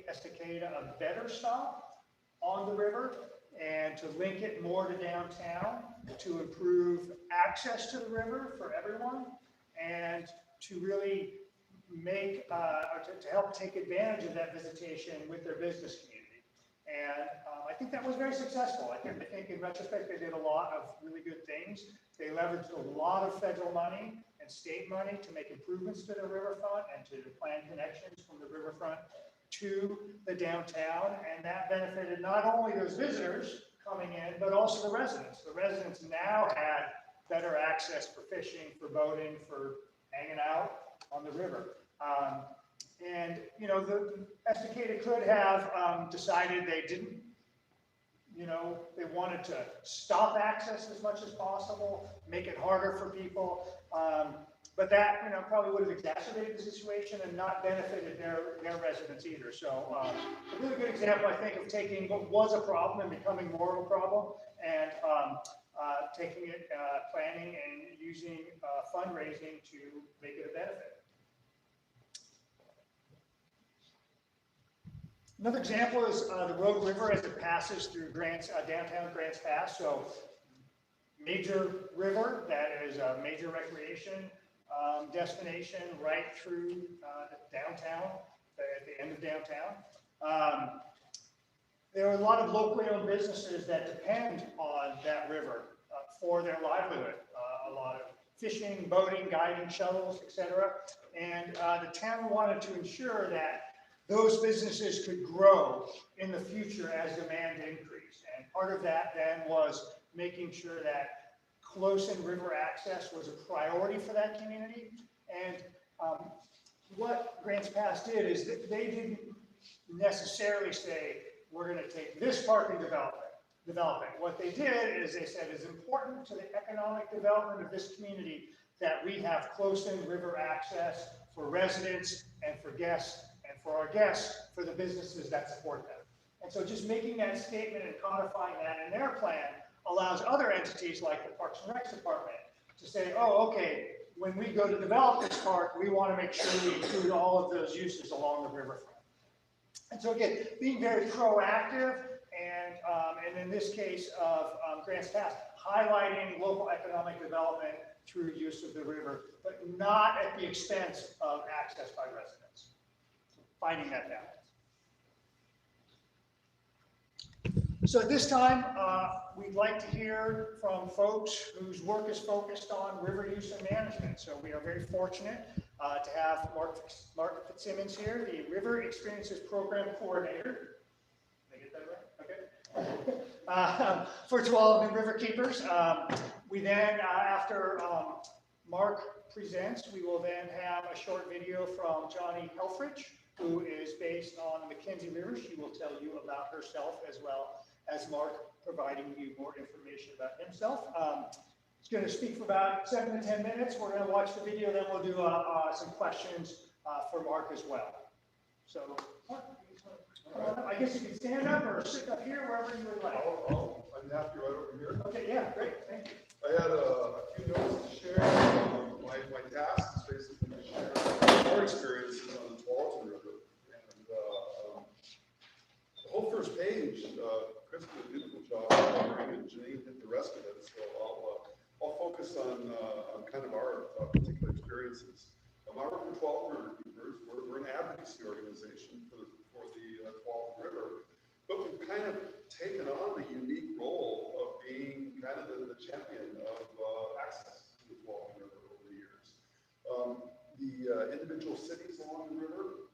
Estacada a better stop on the river and to link it more to downtown, to improve access to the river for everyone, and to really make, or to help take advantage of that visitation with their business community. And I think that was very successful. I think in retrospect, they did a lot of really good things. They leveraged a lot of federal money and state money to make improvements to the riverfront and to plan connections from the riverfront to the downtown. And that benefited not only those visitors coming in, but also the residents. The residents now had better access for fishing, for boating, for hanging out on the river. And, you know, Estacada could have decided they didn't, you know, they wanted to stop access as much as possible, make it harder for people. But that, you know, probably would have exacerbated the situation and not benefited their residents either. So a really good example, I think, of taking what was a problem and becoming more of a problem, and taking it, planning and using fundraising to make it a benefit. Another example is the Rogue River as it passes through downtown Grants Pass. So major river that is a major recreation destination right through downtown, at the end of downtown. There are a lot of locally owned businesses that depend on that river for their livelihood. A lot of fishing, boating, guiding, shuttles, etc. And the town wanted to ensure that those businesses could grow in the future as demand increased. And part of that then was making sure that close-in river access was a priority for that community. And what Grants Pass did is that they didn't necessarily say, we're going to take this parking develop it. What they did is they said, it's important to the economic development of this community that we have close-in river access for residents and for guests, and for our guests, for the businesses that support them. And so just making that statement and codifying that in their plan allows other entities like the Parks and Recs Department to say, oh, okay, when we go to develop this park, we want to make sure we include all of those uses along the riverfront. And so again, being very proactive and in this case of Grants Pass, highlighting local economic development through use of the river, but not at the expense of access by residents. Finding that balance. So at this time, we'd like to hear from folks whose work is focused on river use and management. So we are very fortunate to have Mark Fitzsimmons here, the River Experiences Program Coordinator. Did I get that right? Okay. For Tualatin River Keepers. We then, after Mark presents, we will then have a short video from Johnny Helfrich, who is based on the Mackenzie River. She will tell you about herself as well as Mark providing you more information about himself. He's going to speak for about 7 to 10 minutes. We're going to watch the video, then we'll do some questions for Mark as well. So, Mark, I guess you can stand up or sit up here, wherever you would like. I'm happy right over here. Okay, yeah, great, thank you. I had a few notes to share. My task is basically to share our experiences on the Tualatin River. And the whole first page, Chris did a beautiful job covering, and Janine did the rest of it. So I'll focus on kind of our particular experiences. I work for Tualatin River Keepers. We're an advocacy organization for the Tualatin River, but we've kind of taken on the unique role of being kind of the champion of access to the Tualatin River over the years. The individual cities along the river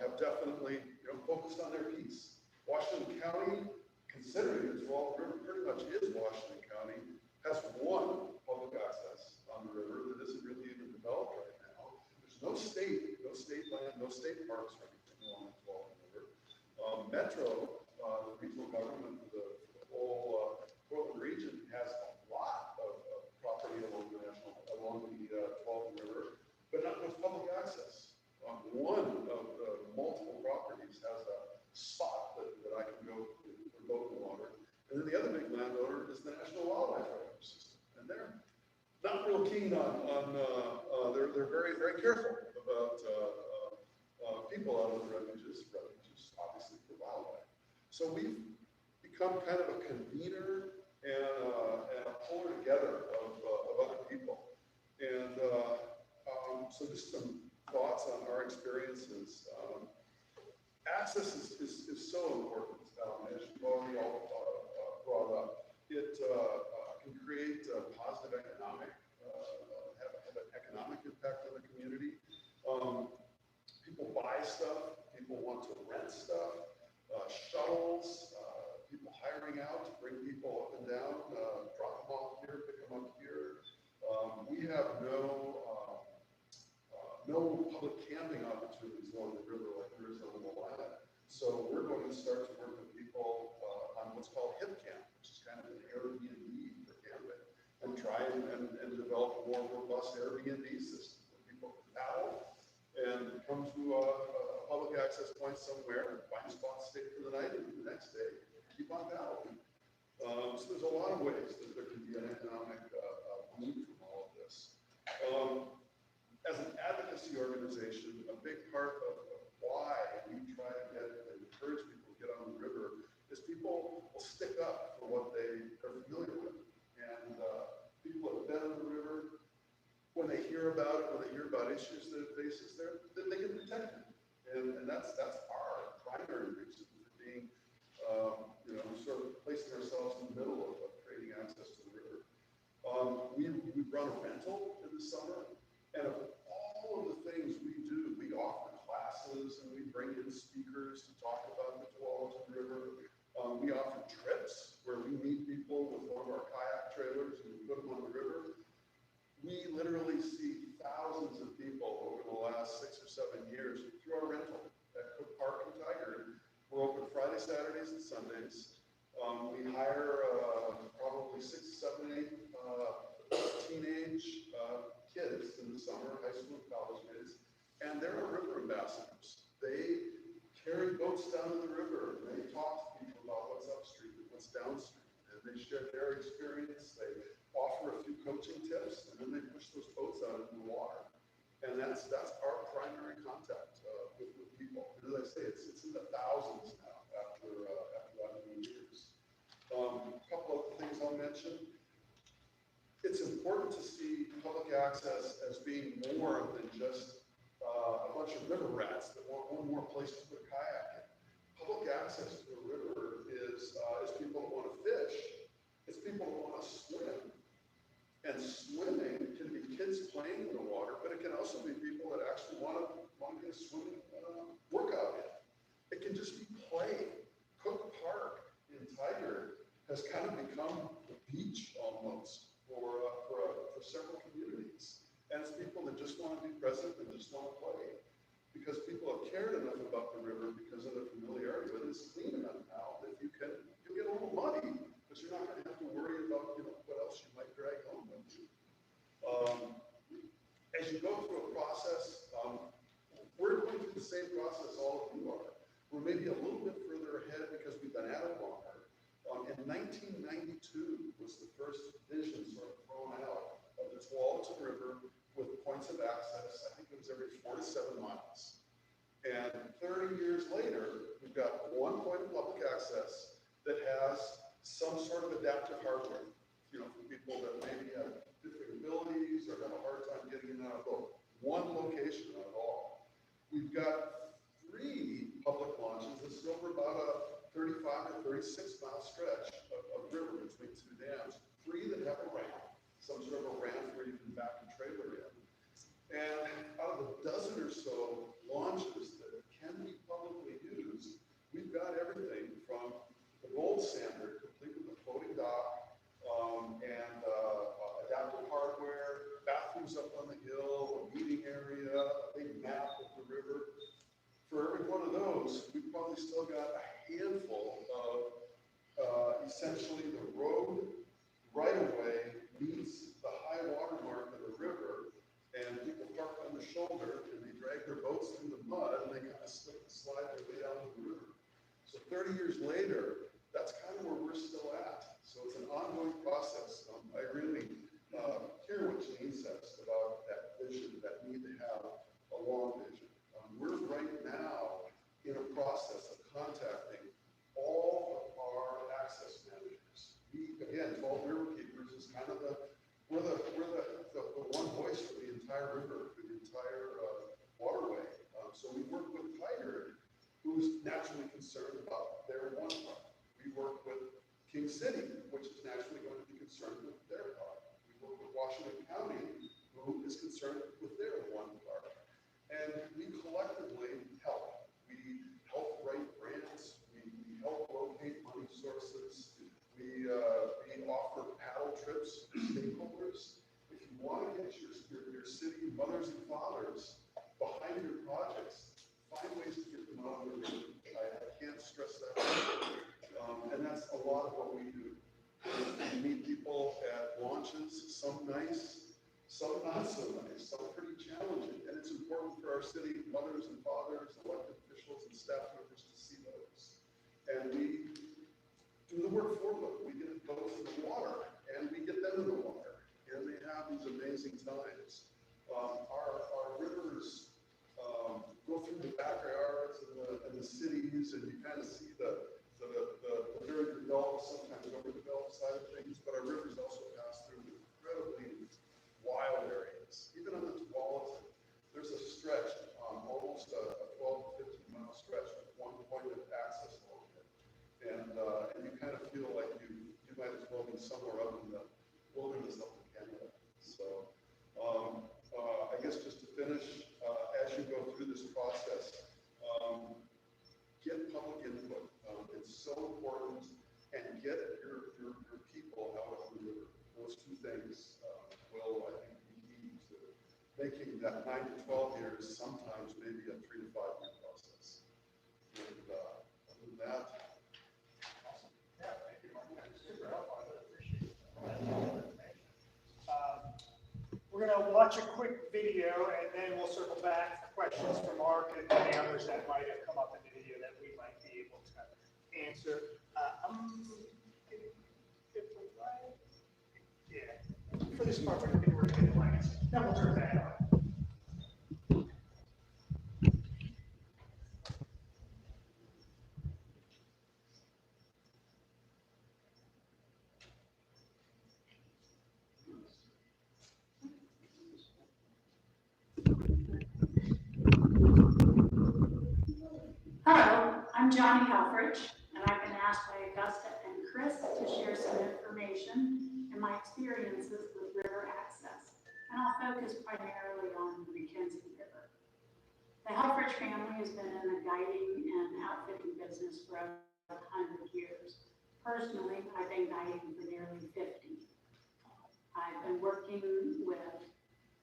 have definitely, focused on their piece. Washington County, considering the Tualatin River pretty much is Washington County, has one public access on the river that isn't really even developed right now. There's no state land, no state parks or anything along the Tualatin River. Metro, the regional government for the whole Portland region has a lot of property along the Tualatin River, but not much public access. One of the multiple properties has a spot that I can go for boat and water. And then the other big landowner is the National Wildlife Refuge System. And they're not real keen on they're very, very careful about people out of the refuges obviously for wildlife. So we've become kind of a convener and a puller together of other people. And so just some thoughts on our experiences. Access is so important, as you've already all brought up. It can create a positive economic, have an economic impact on the community. People buy stuff, people want to rent stuff, shuttles, people hiring out to bring people up and down, drop them off here, pick them up here. We have no public camping opportunities along the river like there is on the Willamette. So we're going to start to work with people on what's called HIP camp, which is kind of an Airbnb for camping, and try and develop a more robust Airbnb system where people can paddle and come to a public access point somewhere, find a spot to stay for the night, and the next day keep on paddling. So there's a lot of ways that there can be an economic boom from all of this. As an advocacy organization, a big part of why we try to get and encourage people to get on the river is people will stick up for what they are familiar with. And people have been on the river. When they hear about it, when they hear about issues that it faces there, then they can protect it. And that's our primary reason for being, sort of placing ourselves in the middle of creating access to the river. We've run a rental in the summer, and of all of the things we do, we offer classes and we bring in speakers to talk about the Tualatin River. We offer trips where we meet people with one of our kayak trailers and we put them on the river. We literally see thousands of people over the last 6 or 7 years through our rental at Cook Park and Tiger. We're open Friday, Saturdays, and Sundays. We hire probably 6, 7, 8 teenage kids in the summer, high school and college kids, and they're our river ambassadors. They carry boats down to the river, and they talk to people about what's upstream and what's downstream, and they share their experience. They offer a few coaching tips, and then they push those boats out into the water. And that's our primary contact with people. And as I say, it's in the thousands now after that many years. A couple of things I'll mention. It's important to see public access as being more than just a bunch of river rats that want one more place to put a kayak in. Public access to the river is people that want to fish. It's people that want to swim. And swimming can be kids playing in the water, but it can also be people that actually want to get a swimming workout in. It can just be play. Cook Park in Tiger has kind of become the beach almost for several communities. And it's people that just want to be present and just want to play. Because people have cared enough about the river because of the familiarity with it. It's clean enough now that you'll get a little muddy, but you're not going to have to worry about what else you might drag home with you. As you go through a process, we're going through the same process all of you are. We're maybe a little bit further ahead because we've been at it longer. In 1992 was the first vision sort of thrown out of the Tualatin River with points of access. I think it was every 4 to 7 miles. And 30 years later, we've got one point of public access that has some sort of adaptive hardware, for people that maybe have different abilities or have a hard time getting in and out of both. One location on it all. We've got 3 public launches. This is over about a 35 to 36 mile stretch of river between 2 dams. 3 that have a ramp, some sort of a ramp where you can back a trailer in. And out of a dozen or so launches that can be publicly used, we've got everything from the gold standard, complete with a floating dock, and adaptive hardware, bathrooms up on the hill, a meeting area, a big map of the river. For every one of those, we've probably still got a handful of essentially the road right-of-way meets the high water mark of the river, and people park on the shoulder and they drag their boats through the mud and they kind of slip and slide their way down to the river. So 30 years later, that's kind of where we're still at. So it's an ongoing process. I really hear what Janine says about that vision, that need to have a long vision. We're right now in a process of contacting all of our access again, 12 river keepers is kind of we're the one voice for the entire river, for the entire waterway. So we work with Tiger, who's naturally concerned about their one part. We work with King City, which is naturally going to be concerned with their part. We work with Washington County, who is concerned with their one part. And we collectively help. We help write grants. We help locate money sources. We offer paddle trips to stakeholders. If you want to get your city mothers and fathers behind your projects, find ways to get them out of the river. I can't stress that. And that's a lot of what we do. We meet people at launches, some nice, some not so nice, some pretty challenging. And it's important for our city mothers and fathers, elected officials and staff members to see those. And we do the work for them. We get go to the water and we get them in the water. And they have these amazing times. Our rivers go through the backyards and the cities, and you kind of see the very developed, sometimes overdeveloped side of things, but our rivers also pass through incredibly wild areas. Even on the Tualatin, there's a stretch, almost a 12 to 15 mile stretch with one point of access along it. And you kind of feel like you might as well be somewhere up in the wilderness up in Canada. So I guess just to finish, as you go through this process, get public input. It's so important, and get your people out of the river. Those two things will, I think, be key to making that 9 to 12 years, sometimes maybe a 3 to 5 year process. And other than that, awesome. Yeah, thank you, Mark. That's super helpful. I really appreciate that. We're going to watch a quick video, and then we'll circle back for questions from Mark and any others that might have come up in the video that we might be able to answer. Yeah, for this part, I think we're going to get the lines. Then we'll turn that on. Hello, I'm Johnny Helfrich, and I've been asked by Augusta and Chris to share some information and my experiences with river access. And I'll focus primarily on the Mackenzie River. The Helfrich family has been in the guiding and outfitting business for over 100 years. Personally, I've been guiding for nearly 50. I've been working with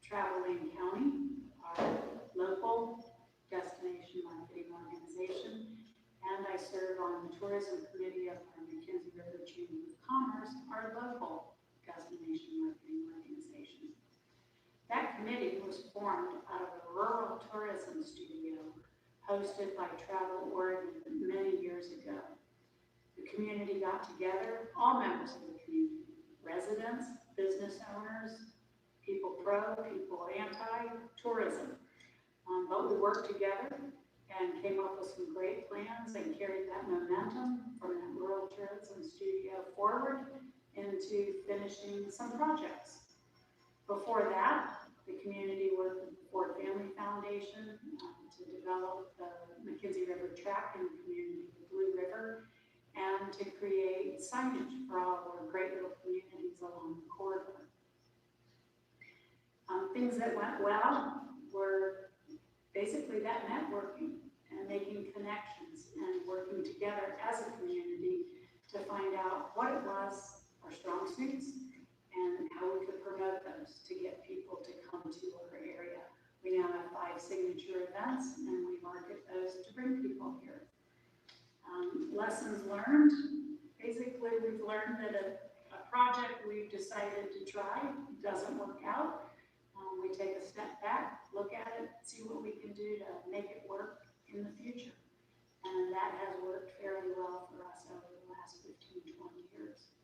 Traveling County, our local destination marketing organization, and I serve on the tourism committee of our Mackenzie River Chamber of Commerce, our local destination marketing organization. That committee was formed out of a rural tourism studio hosted by Travel Oregon many years ago. The community got together, all members of the community, residents, business owners, people pro, people anti, tourism. But we worked together and came up with some great plans and carried that momentum from that rural tourism studio forward into finishing some projects. Before that, the community worked with the Ford Family Foundation to develop the Mackenzie River Track in the community, the Blue River, and to create signage for all our great little communities along the corridor. Things that went well were basically that networking and making connections and working together as a community to find out what it was, our strong suits, and how we could promote those to get people to come to our area. We now have 5 signature events, and we market those to bring people here. Lessons learned. Basically, we've learned that a project we've decided to try doesn't work out. We take a step back, look at it, see what we can do to make it work in the future. And that has worked fairly well for us over the last 15, 20 years.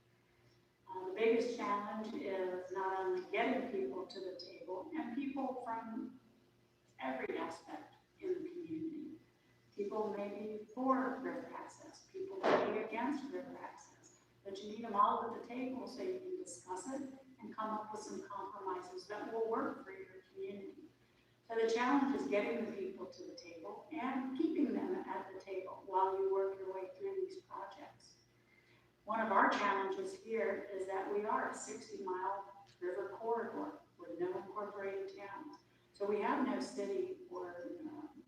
The biggest challenge is not only getting people to the table, and people from every aspect in the community. People may be for river access, people may be against river access, But you need them all at the table so you can discuss it and come up with some compromises that will work for your community. So the challenge is getting the people to the table and keeping them at the table while you work your way through these projects. One of our challenges here is that we are a 60-mile river corridor with no incorporated towns. So we have no city or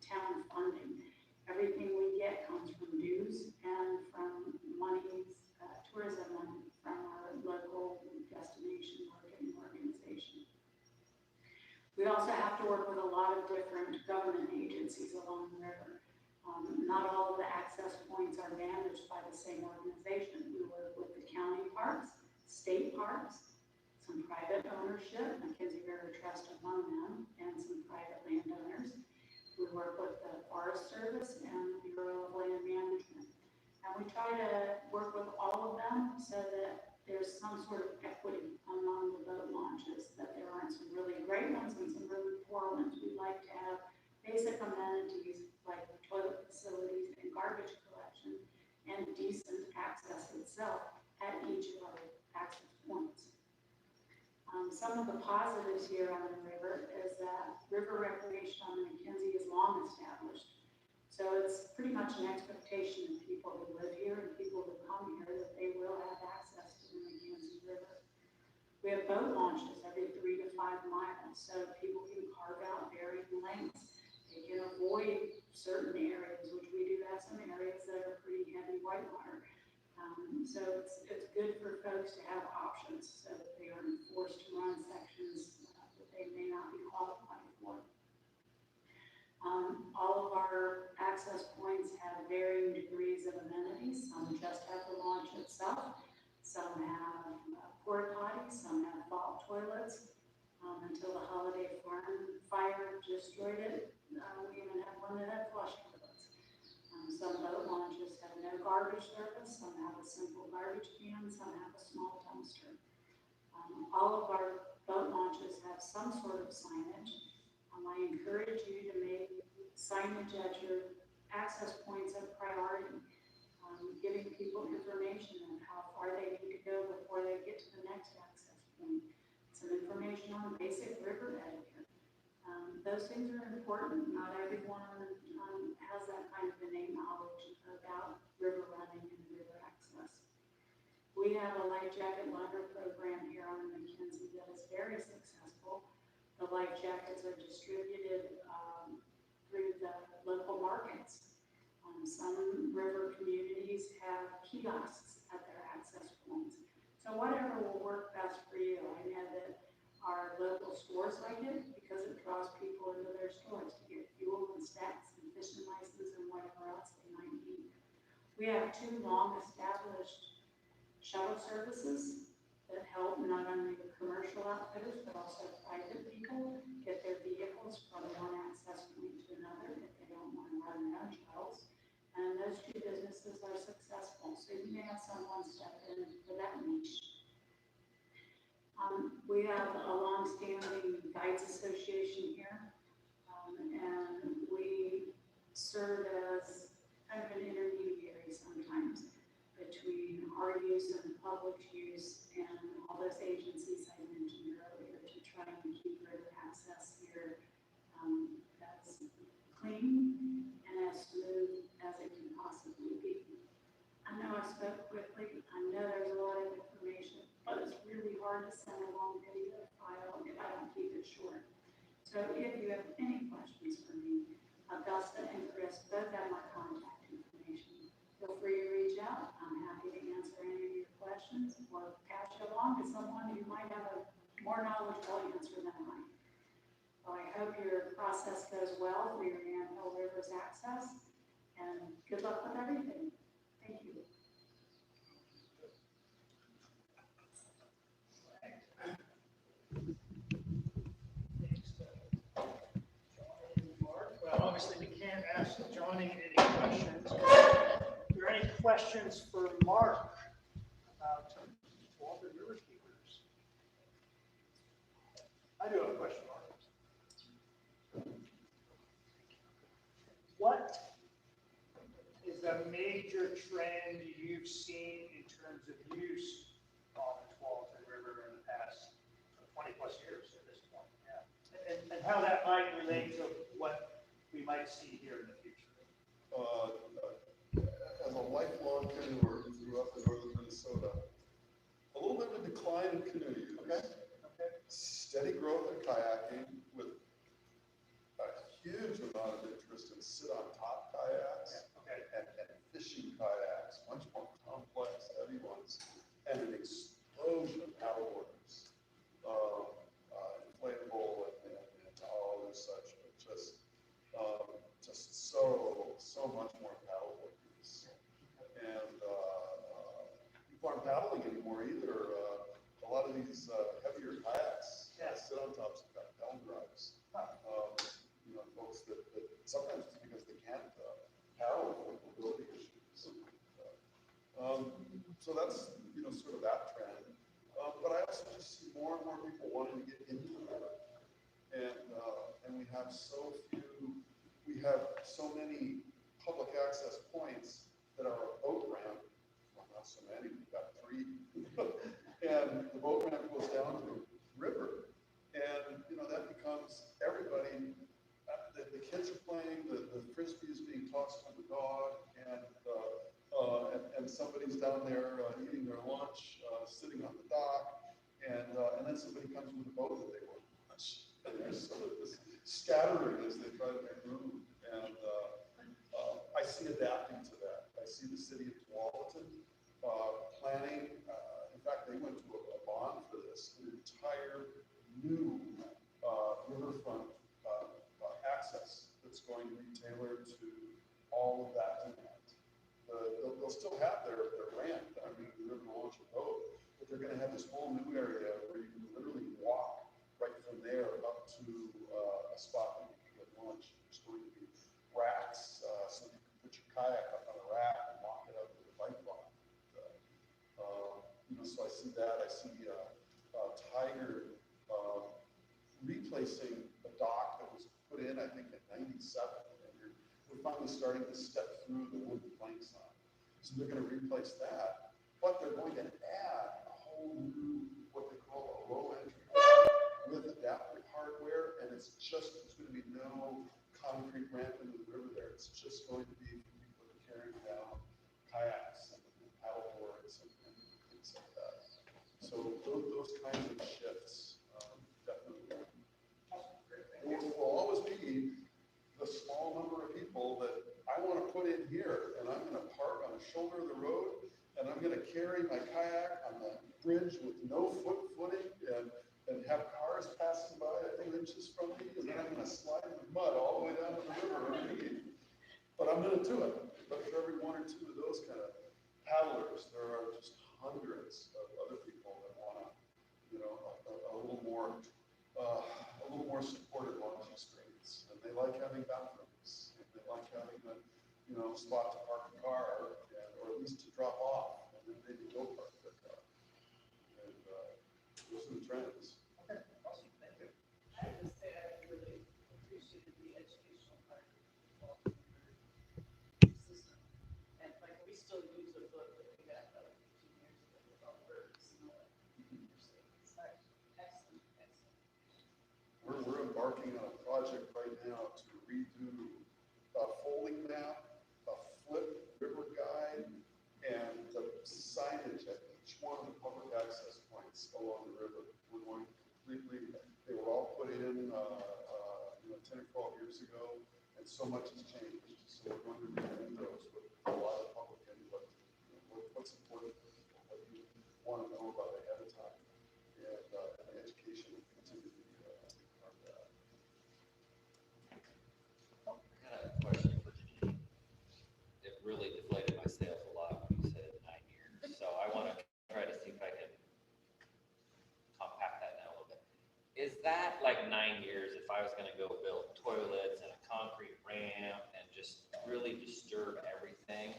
town funding. Everything we get comes from dues and from monies, tourism money from our local destination marketing organization. We also have to work with a lot of different government agencies along the river. Not all of the access points are managed by the same organization. We work with the county parks, state parks, some private ownership, McKenzie River Trust among them, and some private landowners. We work with the Forest Service and the Bureau of Land Management. And we try to work with all of them so that there's some sort of equity among the boat launches, that there aren't some really great ones and some really poor ones. We like to have basic amenities like toilet facilities and garbage collection and decent access itself at each of our access points. Some of the positives here on the river is that river recreation on the McKenzie is long established. So it's pretty much an expectation of people who live here and people who come here that they will have access to the McKenzie River. We have boat launches every 3 to 5 miles, so people can carve out varying lengths. They can avoid certain areas, which we do have some areas that are pretty heavy whitewater. So it's good for folks to have options so that they aren't forced to run sections that they may not be qualified for. All of our access points have varying degrees of amenities. Some just have the launch itself. Some have porta potties, some have vault toilets. Until the holiday farm fire destroyed it, we even had one that had flush toilets. Some boat launches have no garbage service, some have a simple garbage can, some have a small dumpster. All of our boat launches have some sort of signage. I encourage you to make signage at your access points a priority, giving people information on how far they need to go before they get to the next access point. Some information on basic river etiquette. Those things are important. Not everyone has that kind of innate knowledge about river running and river access. We have a life jacket liner program here on the McKenzie that is very successful. The life jackets are distributed through the local markets. Some river communities have kiosks at their access points. So whatever will work best for you. I know that our local stores like it because it draws people into their stores to get fuel and snacks and fishing licenses and whatever else they might need. We have 2 long-established shuttle services that help not only the commercial outfitters but also private people get their vehicles from one access point to another if they don't want to run their own shuttles. And those 2 businesses are successful. So you may have someone step in for that niche. We have a long-standing guides association here, and we serve as kind of an intermediary sometimes between our use and public use and all those agencies I mentioned earlier to try and keep river access here as clean and as smooth as it can possibly be. I know I spoke quickly. I know there's a lot of information, but it's really hard to send a long video file if I don't keep it short. So if you have any questions for me, Augusta and Chris both have my contact information. Feel free to reach out. I'm happy to answer any of your questions or pass you along to someone who might have a more knowledgeable answer than I. So I hope your process goes well for your Yamhill River's access, and good luck with everything. Thank you. Well, obviously, we can't ask Johnny any questions. Are there any questions for Mark about Walter River Keepers? I do have a question, Mark. What is a major trend you've seen in terms of use how that might relate to what we might see here in the future. As a lifelong canoeer who grew up in northern Minnesota, a little bit of a decline in canoe use. Okay. Steady growth in kayaking with a huge amount of interest in sit-on-top kayaks and fishing kayaks, much more complex, heavy ones, and an explosion of paddleboarders, inflatable and all and such, but just so much more paddleboard use. And people aren't paddling anymore either. A lot of these heavier kayaks sit on tops of paddle drives. Folks that sometimes it's because they can't paddle for mobility issues. So that's sort of that trend. But I also just see more and more people wanting to get into the river, and we have so many public access points that are a boat ramp. Well, not so many. We've got 3, and the boat ramp goes down to the river, and that becomes everybody. The kids are playing, the frisbee is being tossed to the dog, and somebody's down there eating their lunch, sitting on the dock, and then somebody comes with a boat that they want to watch. And there's sort of this scattering as they try to make room. And I see adapting to that. I see the city of Tualatin planning. In fact, they went to a bond for this, an entire new riverfront access that's going to be tailored to all of that demand. They'll still have their ramp, I mean, the river launch a boat, but they're going to have this whole new area where you can literally walk right from there up to a spot that you can get lunch. There's going to be racks, so you can put your kayak up on a rack and walk it up to the bike block. So I see that. I see Tiger replacing a dock that was put in, I think, in '97. And we're finally starting to step through the wooden planks on it. So they're going to replace that, but they're going to add a whole new, what they call a low entry with adaptive hardware, and there's going to be no concrete ramp into the river there. It's just going to be for people that are carrying down kayaks and paddle boards and things like that. So those kinds of shifts definitely will always be the small number of people that I want to put in here, and I'm going to park on the shoulder of the road, and I'm going to carry my kayak on the bridge with no footing and have cars passing by a few inches from me, and then I'm going to slide in the mud all the way down to the river underneath. But I'm going to do it. But for every 1 or 2 of those kind of paddlers, there are just hundreds of other people that want a little more supported launch experience, and they like having bathrooms, and they like having a spot to park a car, or at least to drop off, and then maybe go park their car. And those are the trends. Okay, awesome, thank you. I have to say, I really appreciated the educational part of the system. And like, we still use a book that we got about 15 years ago with all birds and all that. Excellent, excellent. We're embarking on a project right now to redo a folding map, a flip river guide, and the signage at each one of the public access points along the river. We're going to completely, they were all put in 10 or 12 years ago, and so much has changed. So we're going to redo those with a lot of public input. What's important for people, what do you want to know about ahead of time, and education will continue to be a big part of that. I got a question for Janine. It really deflated my sails a lot when you said 9 years. So I want to try to see if I can compact that down a little bit. Is that like 9 years if I was going to go build toilets and a concrete ramp and just really disturb everything?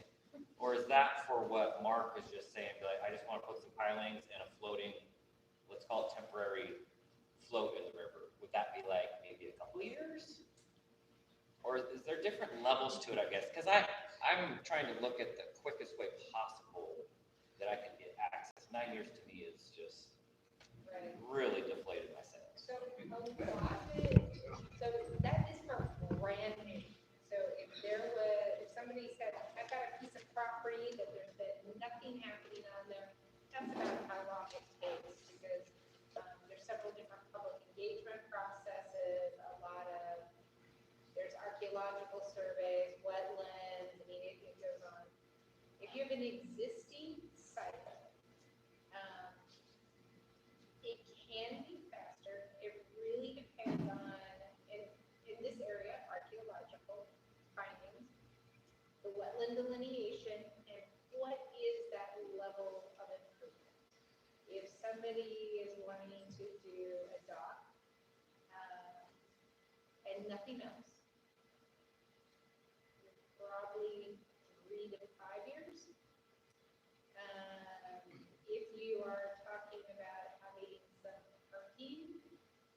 Or is that for what Mark was just saying, like, I just want to put some pilings and a floating, let's call it temporary float in the river? Would that be like maybe a couple of years? Or is there different levels to it, I guess? Because I'm trying to look at the quickest way possible that I can get access. 9 years to me is just really deflated my sense. So a lot of it nothing happening on them. That's about how long it takes, because there's several different public engagement processes, there's archaeological surveys, wetlands, I mean, it goes on. If you have an existing site, it can be faster. It really depends on, in this area, archaeological findings, the wetland delineation, and what is that level of improvement. If somebody is wanting to do a dock and nothing else, probably 3 to 5 years. If you are talking about having some parking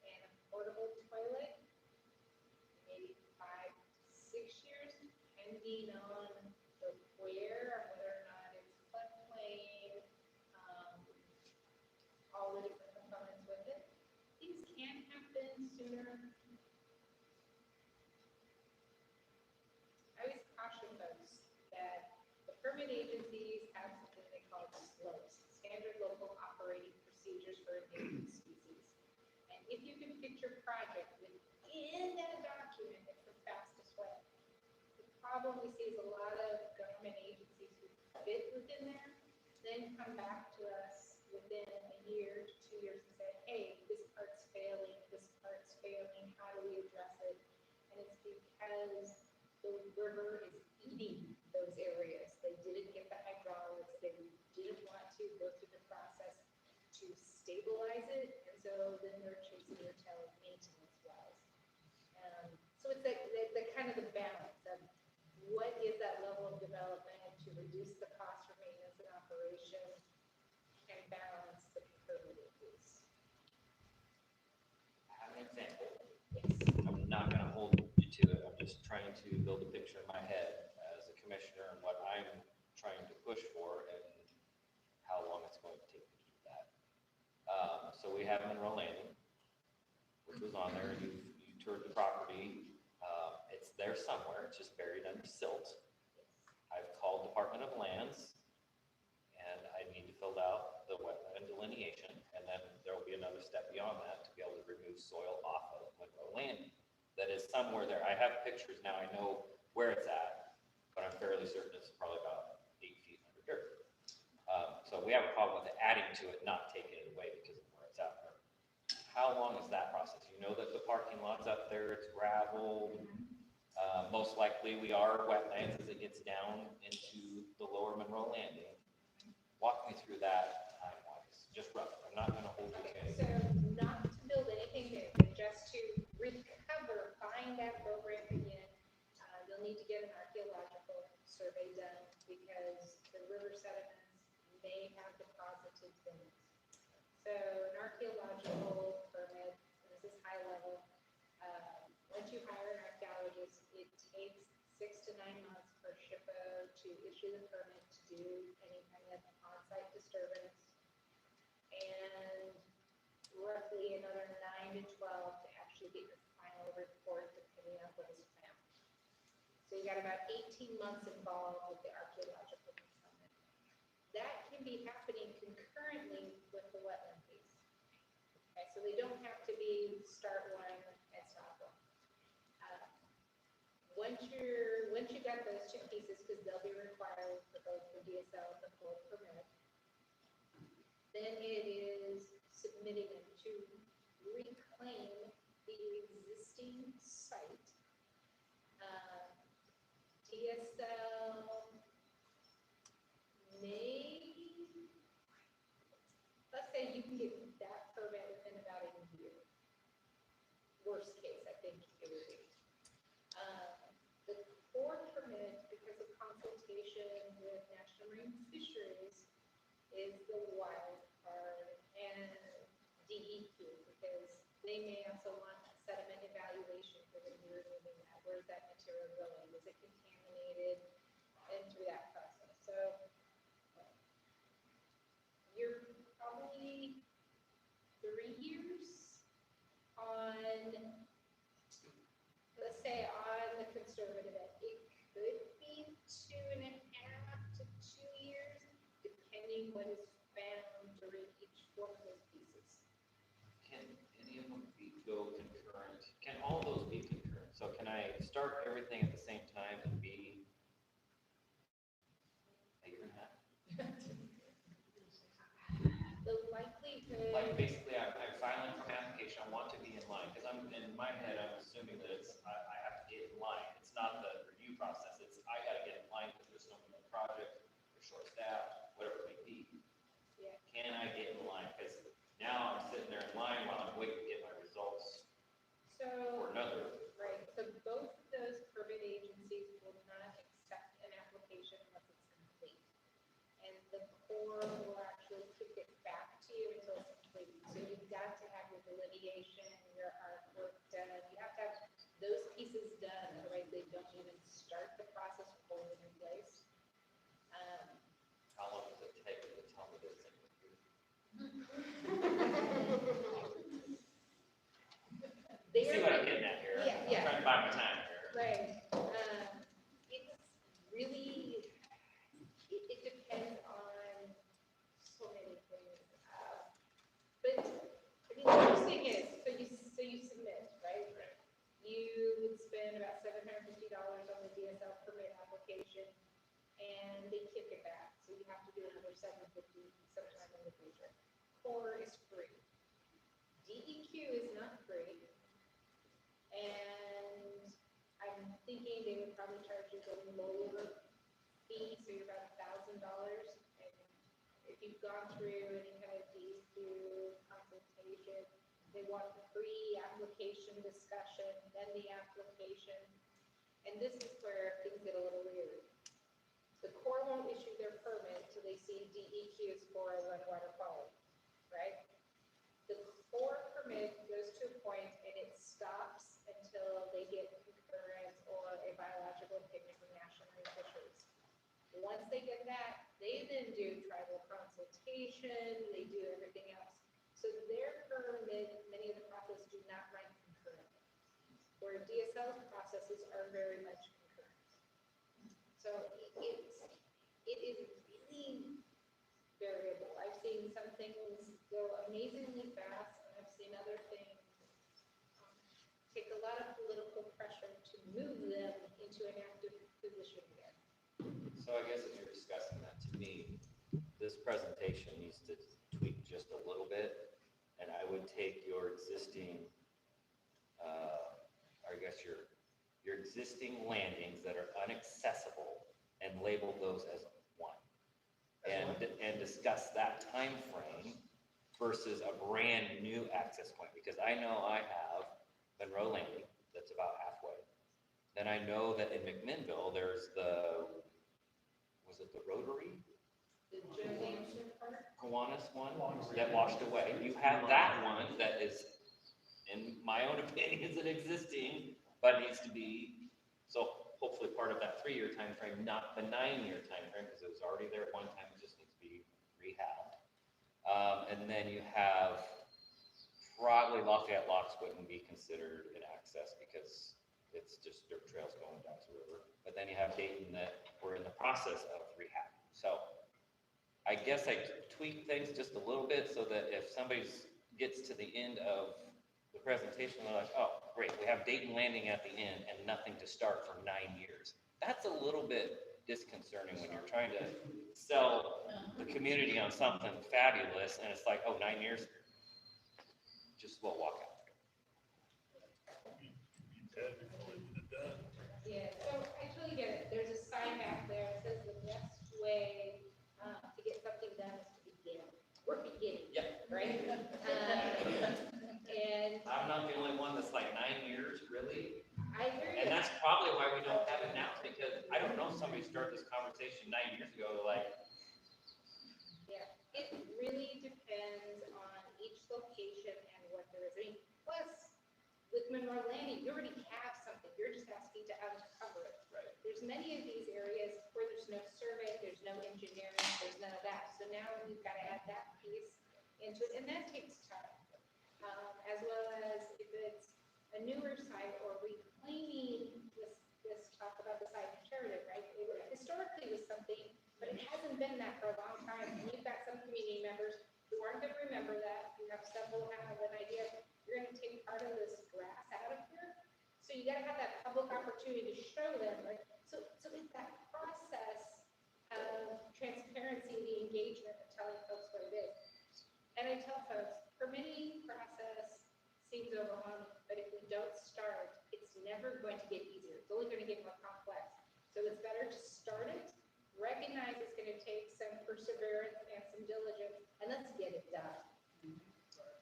and a portable toilet, maybe 5 to 6 years, depending on the where, whether or not it's floodplain, all the different components with it. Things can happen sooner. I always caution folks that the permit agencies have something they call SLOPs, Standard Local Operating Procedures for Endangered Species. And if you can fit your project within that document, it's the fastest way. The problem we see is a lot of government agencies who fit within there, then come back to us within a year to 2 years and say, hey, this part's failing, how do we address it? And it's because the river is eating those areas. They didn't get the hydraulics, they didn't want to go through the process to stabilize it, and so then they're chasing their tail of maintenance wells. So it's the kind of the balance of what is that level of development to reduce the cost for maintenance and operation and balance the permitting piece. I have an example. I'm not going to hold you to it. I'm just trying to build a picture in my head as a commissioner and what I'm trying to push for and how long it's going to take to keep that. So we have Monroe Landing, which was on there. You toured the property. It's there somewhere. It's just buried under silt. I've called Department of Lands, and I need to fill out the wetland delineation, and then there will be another step beyond that to be able to remove soil off of Monroe Landing. That is somewhere there. I have pictures now. I know where it's at, but I'm fairly certain it's probably about 8 feet under dirt. So we have a problem with it adding to it, not taking it away because of where it's at. How long is that process? You know that the parking lot's up there, it's gravel. Most likely we are wetlands as it gets down into the lower Monroe Landing. Walk me through that time-wise, just rough. I'm not going to hold you to Okay, it. so not to build anything new, but just to recover, find that program again, you'll need to get an archaeological survey done because the river sediments may have deposited things. So an archaeological permit, and this is high level, once you hire an archaeologist, it takes 6 to 9 months for SHPO to issue the permit to do any kind of on-site disturbance, and roughly another 9 to 12 to actually get your final report depending on what is found. So you got about 18 months involved with the archaeological component. That can be happening concurrently with the wetland piece. Okay, so they don't have to be start one and stop one. Once you got those two pieces, because they'll be required for both the DSL and the full permit, then it is submitting them to reclaim the existing site. DSL let's say you can get that permit within about a year. Worst case, I think it would be. The core permit, because of consultation with National Marine Fisheries, is the wild card, and DEQ, because they may also want a sediment evaluation for when you're removing that. Where's that material going? Is it contaminated? And through that process. So you're probably 3 years on, let's say on the conservative end. It could be 2.5 to 2 years, seeing what is found during each one of those pieces. Can any of them go concurrent? Can all those be concurrent? So can I start everything at the same time and be a year and a half? The likelihood. Like basically, I'm filing for an application, I want to be in line, because I'm, in my head, I'm assuming that it's, I have to get in line. It's not the review process, it's, I gotta get in line because there's no more project, or short staff, whatever it may be. Yeah. Can I get in line? Because now I'm sitting there in line while I'm waiting to get my results So. for another. Right, so both of those permit agencies will not accept an application unless it's complete. And the Corps will actually kick it back to you until it's complete. So you've got to have your delineation, your artwork done, you have to have those pieces done, otherwise they don't even start the process of holding in place. How long does it take to tell me this? You see what I'm getting at here? Yeah, yeah. I'm trying to buy my time here. Right. It's really, it depends on so many things. But, I mean, the first thing is, so you submit, right? You would spend about $750 on the DSL permit application, and they kick it back. So you have to do another $750 sometime in the future. Core is free. DEQ is not free. And I'm thinking they would probably charge you a lower fee, so you're about $1,000. And if you've gone through any kind of DEQ consultation, they want the pre-application discussion, then the application. And this is where things get a little weird. The Corps won't issue their permit till they see DEQ's for run water quality, right? The Corps permit goes to a point and it stops until they get concurrence or a biological opinion from National Marine Fisheries. Once they get that, they then do tribal consultation, they do everything else. So their permit, many of the processes do not run concurrently, where DSL's processes are very much concurrent. So it is really variable. I've seen some things go amazingly fast, and I've seen other things take a lot of political pressure to move them into an active position again. So I guess if you're discussing that, to me, this presentation needs to tweak just a little bit, and I would take your existing, I guess your existing landings that are inaccessible and label those as one. And discuss that time frame versus a brand new access point, because I know I have Monroe Landing that's about halfway. Then I know that in McMinnville, there's was it the Rotary? The Joe part? Kiwanis one that washed away. You have that one that is, in my own opinion, is an existing, but needs to be, so hopefully part of that 3-year time frame, not the 9-year time frame, because it was already there at one time, it just needs to be rehabbed. And then you have probably Lafayette Locks wouldn't be considered an access because it's just dirt trails going down to the river. But then you have Dayton that we're in the process of rehab. So I guess I tweak things just a little bit so that if somebody gets to the end of the presentation, they're like, oh, great, we have Dayton Landing at the end and nothing to start for 9 years. That's a little bit disconcerting when you're trying to sell the community on something fabulous and it's like, oh, 9 years, just we'll walk out. Yeah, so I totally get it. There's a sign back there that says the best way to get something done is to begin. We're beginning, Yep. right? And I'm not the only one that's like 9 years, really. I hear you. And that's probably why we don't have it now, because I don't know if somebody started this conversation 9 years ago, like, Yeah, it really depends on each location and what there is. I mean, plus, with Monroe Landing, you already have something. You're just asking to uncover it. Right. There's many of these areas where there's no survey, there's no engineering, there's none of that. So now we've got to add that piece into it, and that takes time. As well as if it's a newer site or reclaiming this talk about the site in Sheridan, right? It historically was something but it hasn't been that for a long time. And you've got some community members who aren't gonna remember that. You have several who have an idea, you're gonna take part of this grass out of here. So you gotta have that public opportunity to show them, right? So it's that process of transparency, the engagement of telling folks what it is. And I tell folks, permitting process seems overwhelming, but if we don't start, it's never going to get easier. It's only going to get more complex. So it's better to start it, recognize it's going to take some perseverance and some diligence, and let's get it done.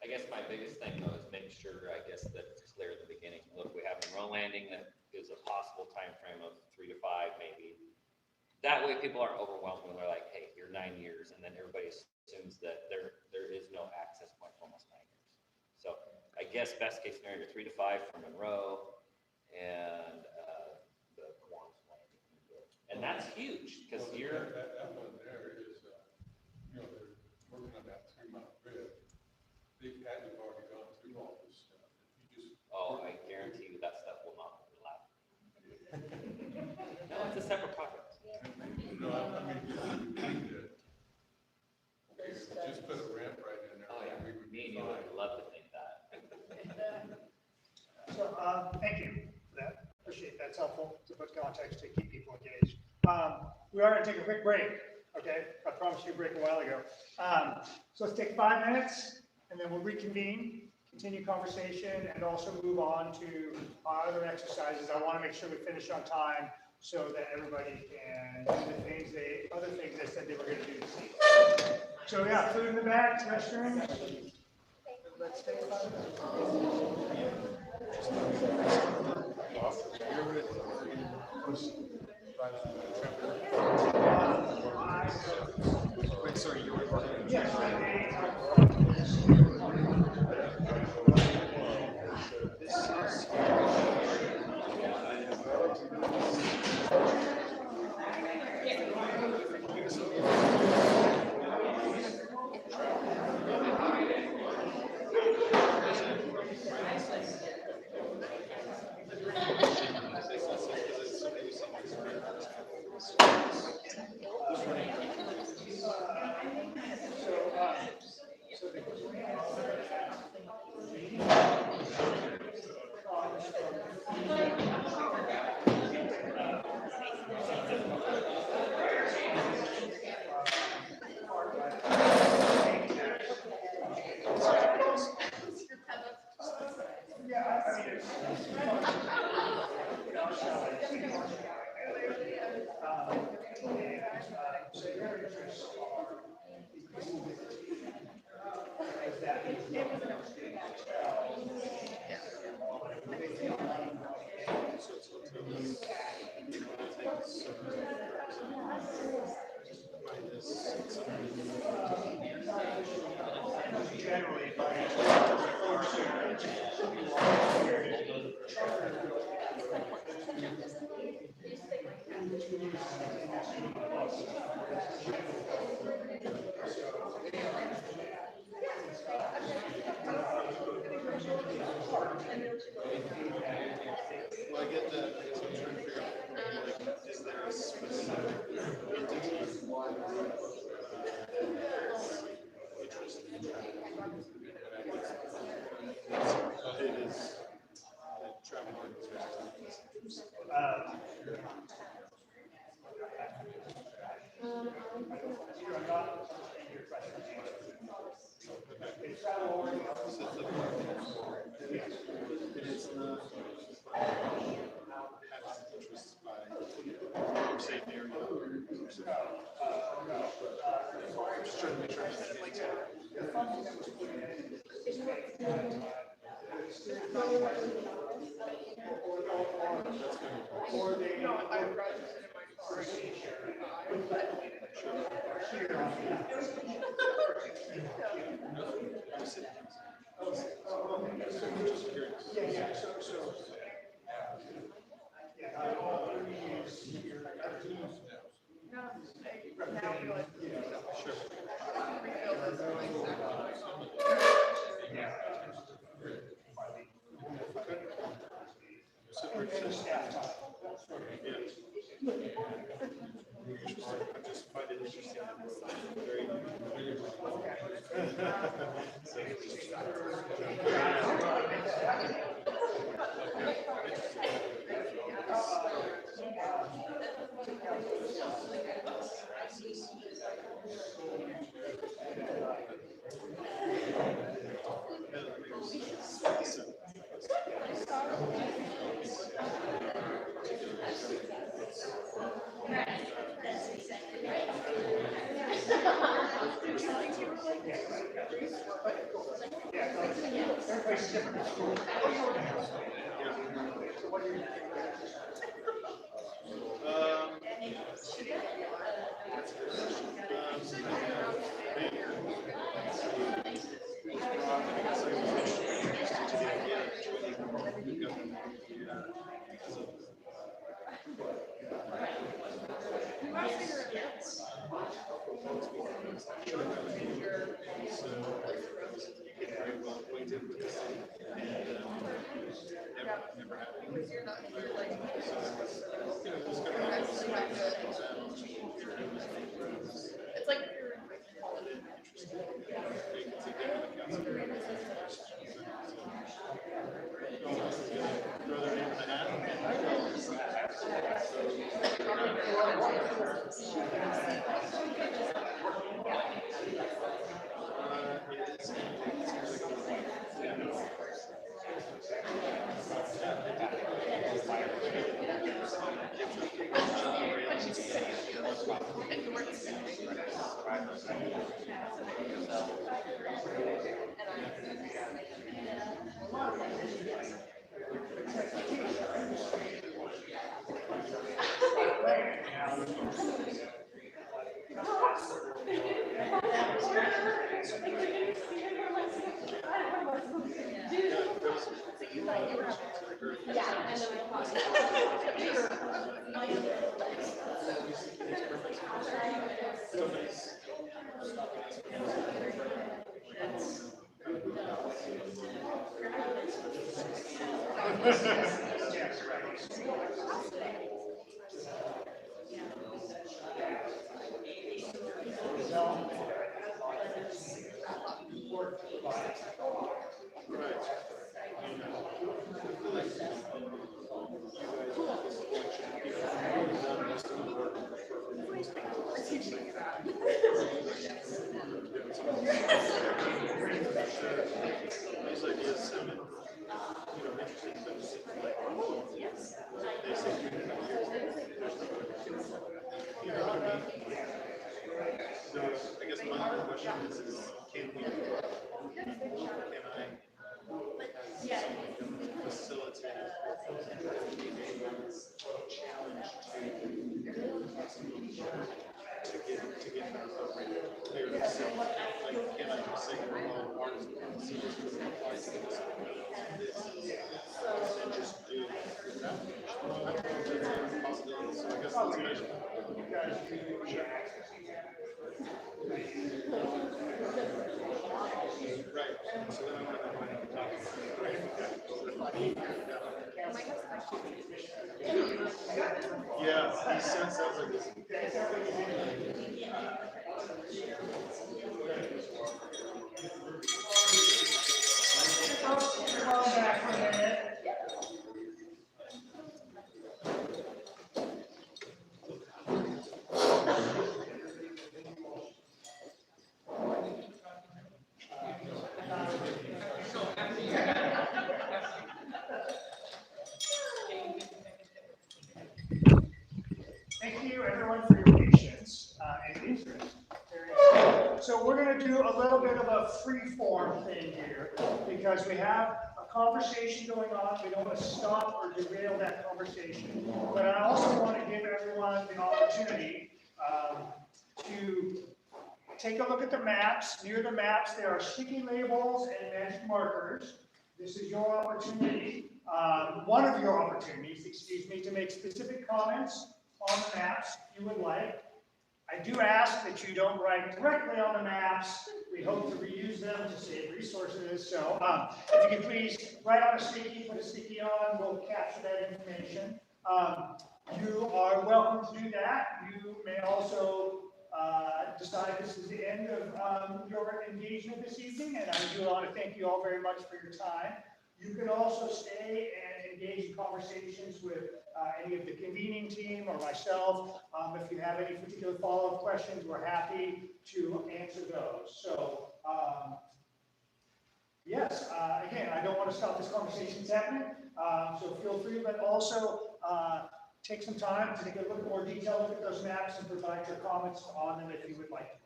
I guess my biggest thing though is make sure, I guess, that it's clear at the beginning. Look, we have a road landing that gives a possible time frame of 3 to 5 maybe. That way people aren't overwhelmed when they're like, hey, you're 9 years, and then everybody assumes that there is no access point for almost 9 years. So I guess best case scenario, 3 to 5 from Monroe and the Quonset landing. And that's huge because you're. That one there is, you know, they're working on that 3-mile grid. They've had to have already gone through all this stuff. If you just. Oh, I guarantee you that stuff will not overlap. No, it's a separate project. No, I mean, we did. Okay, just put a ramp right in there. Oh, yeah. We would Me and be you fine. would love to think that. So, thank you for that. Appreciate that. It's helpful to put context to keep people engaged. We are going to take a quick break. Okay, I promised you a break a while ago. So let's take 5 minutes and then we'll reconvene, continue conversation, and also move on to other exercises. I want to make sure we finish on time so that everybody can do the other things they said they were going to do this evening. So yeah, food in the back, restrooms. Let's take 5 Wait, sorry, you were recording? Yes. Generally, Well, I get that, I guess I'm trying to figure out, like, is there a specific entity? Interest in it is, travel markets. It's not interests by safe area. I'm just trying to make sure I understand what's staff time. just find it interesting. Very, It's like yeah, he sounds like this. Thank you, everyone, for your patience and interest. So we're going to do a little bit of a free-form thing here because we have a conversation going on. We don't want to stop or derail that conversation. But I also want to give everyone the opportunity to take a look at the maps. Near the maps, there are sticky labels and magic markers. This is your opportunity, one of your opportunities, excuse me, to make specific comments on the maps you would like. I do ask that you don't write directly on the maps. We hope to reuse them to save resources. So if you can please write on a sticky, put a sticky on, we'll capture that information. you are welcome to do that. You may also decide this is the end of your engagement this evening, and I do want to thank you all very much for your time. You can also stay and engage in conversations with any of the convening team or myself. If you have any particular follow-up questions, we're happy to answer those. So, yes, again, I don't want to stop this conversation that's happening, so feel free, but also take some time to take a look more detail, look at those maps and provide your comments on them if you would like.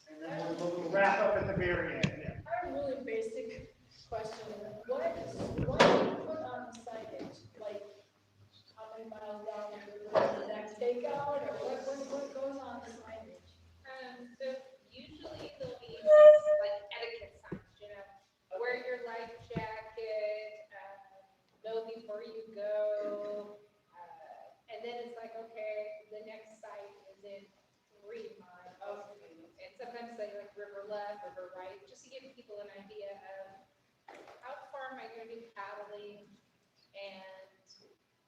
And then we'll wrap up at the very end. Yeah. I have a really basic question. What do you put on signage? Like, how many miles down the river is the next takeout, or what goes on the signage? So usually there'll be like etiquette signs, you know, wear your life jacket, know before you go. And then it's like, okay, the next site is in 3 miles. And sometimes they like river left, river right, just to give people an idea of how far am I going to be paddling and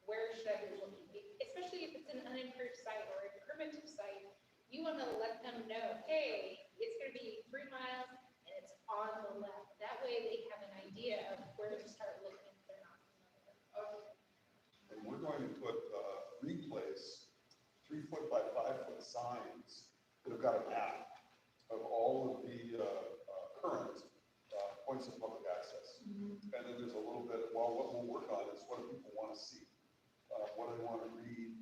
where should I be looking? Especially if it's an unimproved site or a primitive site, you want to let them know, hey, it's going to be 3 miles and it's on the left. That way they have an idea of where to start looking if they're not familiar. Okay. And we're going to put, replace 3-foot by 5-foot signs that have got a map of all of the current points of public access. And then there's a little bit, well, what we'll work on is what do people want to see? What do they want to read?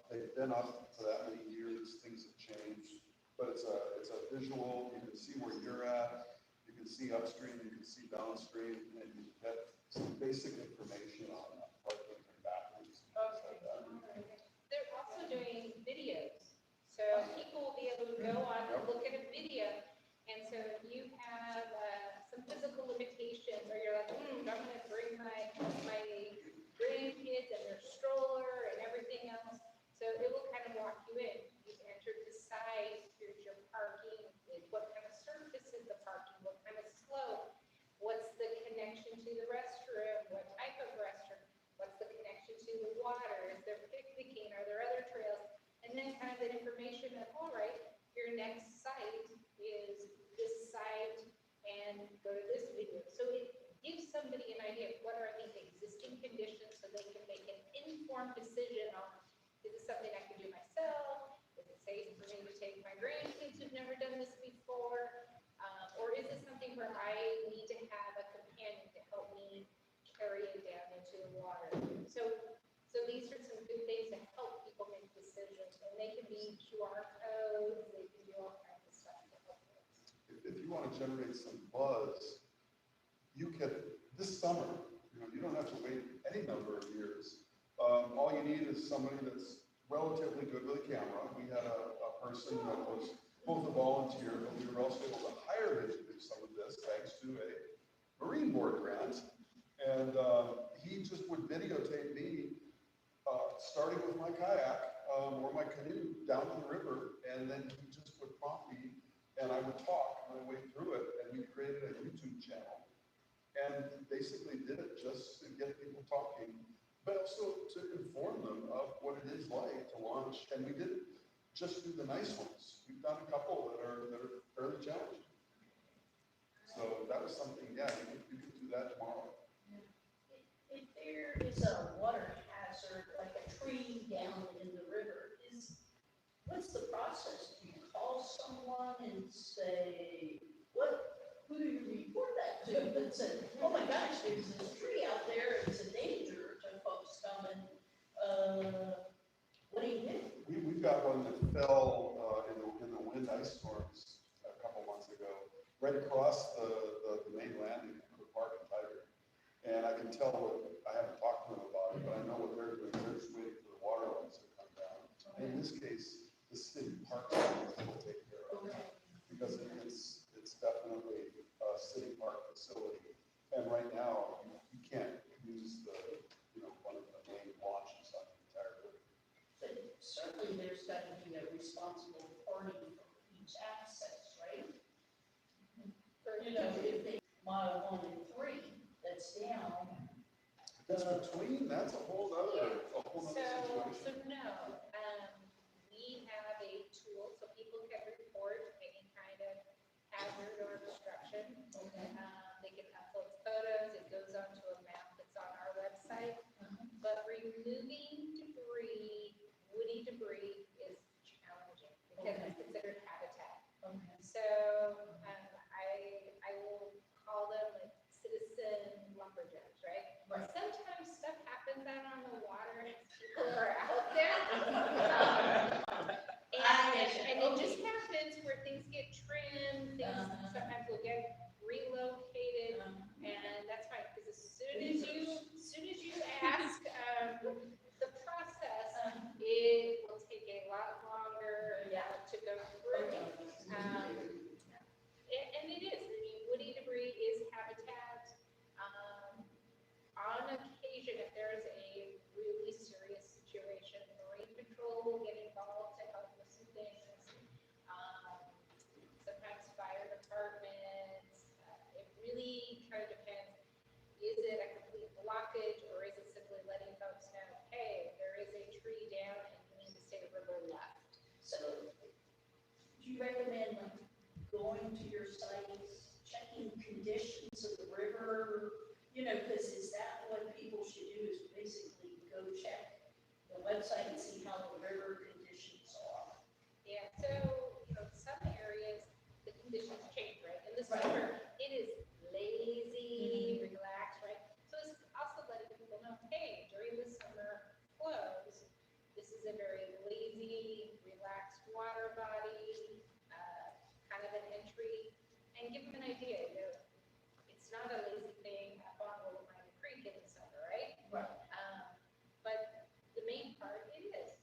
They've been up for that many years, things have changed, but it's a visual, you can see where you're at, you can see upstream, you can see downstream, and you get some basic information on parking and bathrooms. They're also doing videos. So people will be able to go on and look at a video. And so if you have some physical limitations, or you're like, I'm going to bring my grandkids and their stroller and everything else. So it will kind of walk you in. You've entered the site, here's your parking, what kind of surface is the parking, what kind of slope, what's the connection to the restroom, what type of restroom, what's the connection to the water, is there picnicking, are there other trails? And then kind of the information of, all right, your next site is this site and go to this video. So it gives somebody an idea of what are the existing conditions so they can make an informed decision on, is this something I can do myself? Is it safe for me to take my grandkids who've never done this before? Or is it something where I need to have a companion to help me carry it down into the water? So these are some good things to help people make decisions, and they can be QR codes, they can do all kinds of stuff to help them. If you want to generate some buzz, you can, this summer, you don't have to wait any number of years. All you need is somebody that's relatively good with a camera. We had a person that was both a volunteer, but we were also able to hire him to do some of this thanks to a Marine Board grant. And he just would videotape me starting with my kayak or my canoe down to the river, and then he just would prompt me, and I would talk my way through it, and we created a YouTube channel. And basically did it just to get people talking, but also to inform them of what it is like to launch. And we didn't just do the nice ones. We've done a couple that are fairly challenging. So that was something, yeah, you could do that tomorrow. If there is a water hazard, like a tree down in the river, what's the process? Do you call someone and say, who do you report that to? That said, oh my gosh, there's this tree out there, it's a danger to folks coming. What do you do? We've got one that fell in the wind ice storms a couple months ago, right across the main landing of the park in Tiger. And I can tell I haven't talked to them about it, but I know what they're doing. They're just waiting for the water levels to come down. In this case, the city park will take care of it, because it's definitely a city park facility. And right now, you can't use one of the main launches on the entire river. But certainly there's got to be a responsible party for each access, right? If they mile 1 and 3, that's down. It's between, that's a whole other situation. So no, we have a tool so people can report any kind of hazard or obstruction. They can upload photos, it goes onto a map that's on our website. But removing debris, woody debris is challenging because it's considered habitat. So I will call them like citizen lumberjacks, right? Sometimes stuff happens out on the water and people are out there. And it just happens where things get trimmed, things sometimes will get relocated, and that's fine, because as soon as you ask, the process, it will take a lot longer to go through. And it is, I mean, woody debris is habitat. On occasion, if there is a really serious situation, Marine Patrol will get involved to help with some things. Sometimes fire departments, it really kind of depends. Is it a complete blockage or is it simply letting folks know, hey, there is a tree down and you need to stay river left? So, do you recommend like going to your sites, checking conditions of the river? You know, because is that what people should do is basically go check the website and see how the river conditions are? Yeah, so, you know, some areas, the conditions change, right? In the summer, it is lazy, relaxed, right? So it's also letting people know, hey, during the summer flows, this is a very lazy, relaxed water body, kind of an entry, and give them an idea, you know, it's not a lazy thing up on Little Mountain Creek in the summer, right? Right. But the main part, it is.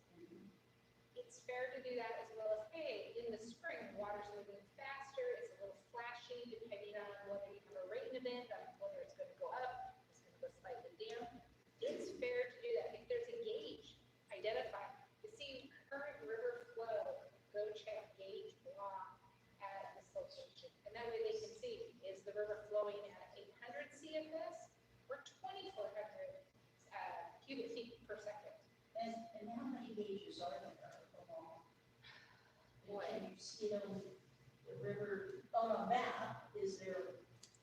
It's fair to do that as well as, hey, in the spring, water's moving faster, it's a little flashy, depending on whether you have a rain event, on whether it's gonna go up, it's gonna go slightly down. It's fair to do that. If there's a gauge, identify. To see current river flow, go check gauge block at this location. And that way they can see, is the river flowing at 800 CFS or 2,400 cubic feet per second? And how many gauges are there along? And you see them, the river on a map, is there?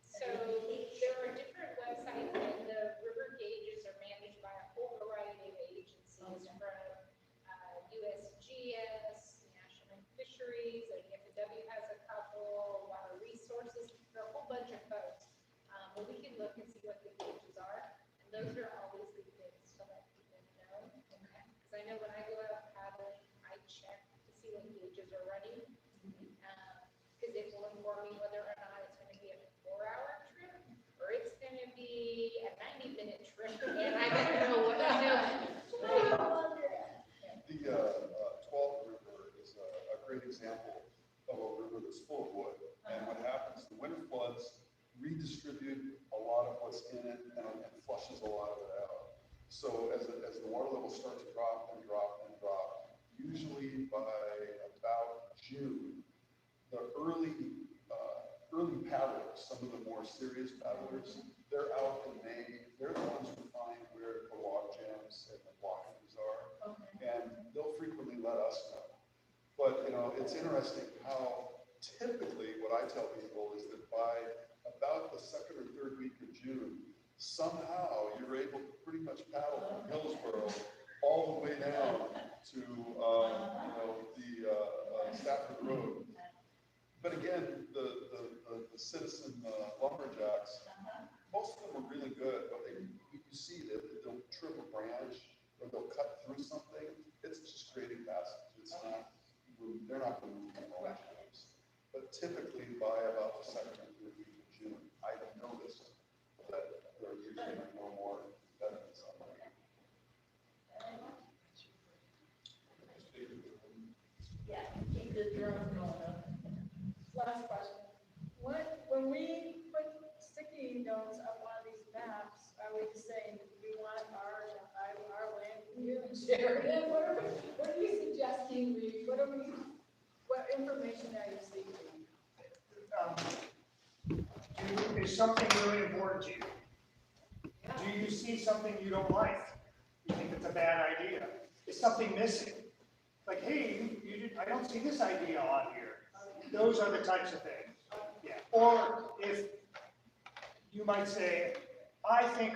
So there are different websites and the river gauges are managed by a whole variety of agencies from USGS, National Fisheries, DFW has a couple, Water Resources, there are a whole bunch of folks. But we can look and see what the gauges are, and those are always good things to let people know. Because I know when I go out paddling, I check to see what gauges are running. Because it will inform me whether or not it's going to be a 4-hour trip or it's going to be a 90-minute trip, and I don't know what I'm doing. The 12th River is a great example of a river that's full of wood. And what happens, the winter floods redistribute a lot of what's in it and flushes a lot of it out. So as the water levels start to drop and drop and drop, usually by about June, the early paddlers, some of the more serious paddlers, they're out in May. They're the ones who find where the log jams and the blockings are. And they'll frequently let us know. But, you know, it's interesting how typically what I tell people is that by about the second or third week of June, somehow you're able to pretty much paddle from Hillsborough all the way down to, the Stafford Road. But again, the citizen lumberjacks, most of them are really good, but you see that they'll trim a branch or they'll cut through something. It's just creating passage. It's not, they're not going to move the branches. But typically by about the second or third week of June, I've noticed that there are usually no more veterans on there. Yeah, keep the drone going up. Last question. When we put sticky notes up on these maps, are we saying we want our land here in Sheridan? What are you suggesting what information are you seeking? Is something really important to you? Yeah. Do you see something you don't like? You think it's a bad idea? Is something missing? Like, hey, I don't see this idea on here. Those are the types of things. Yeah. Or if you might say, I think,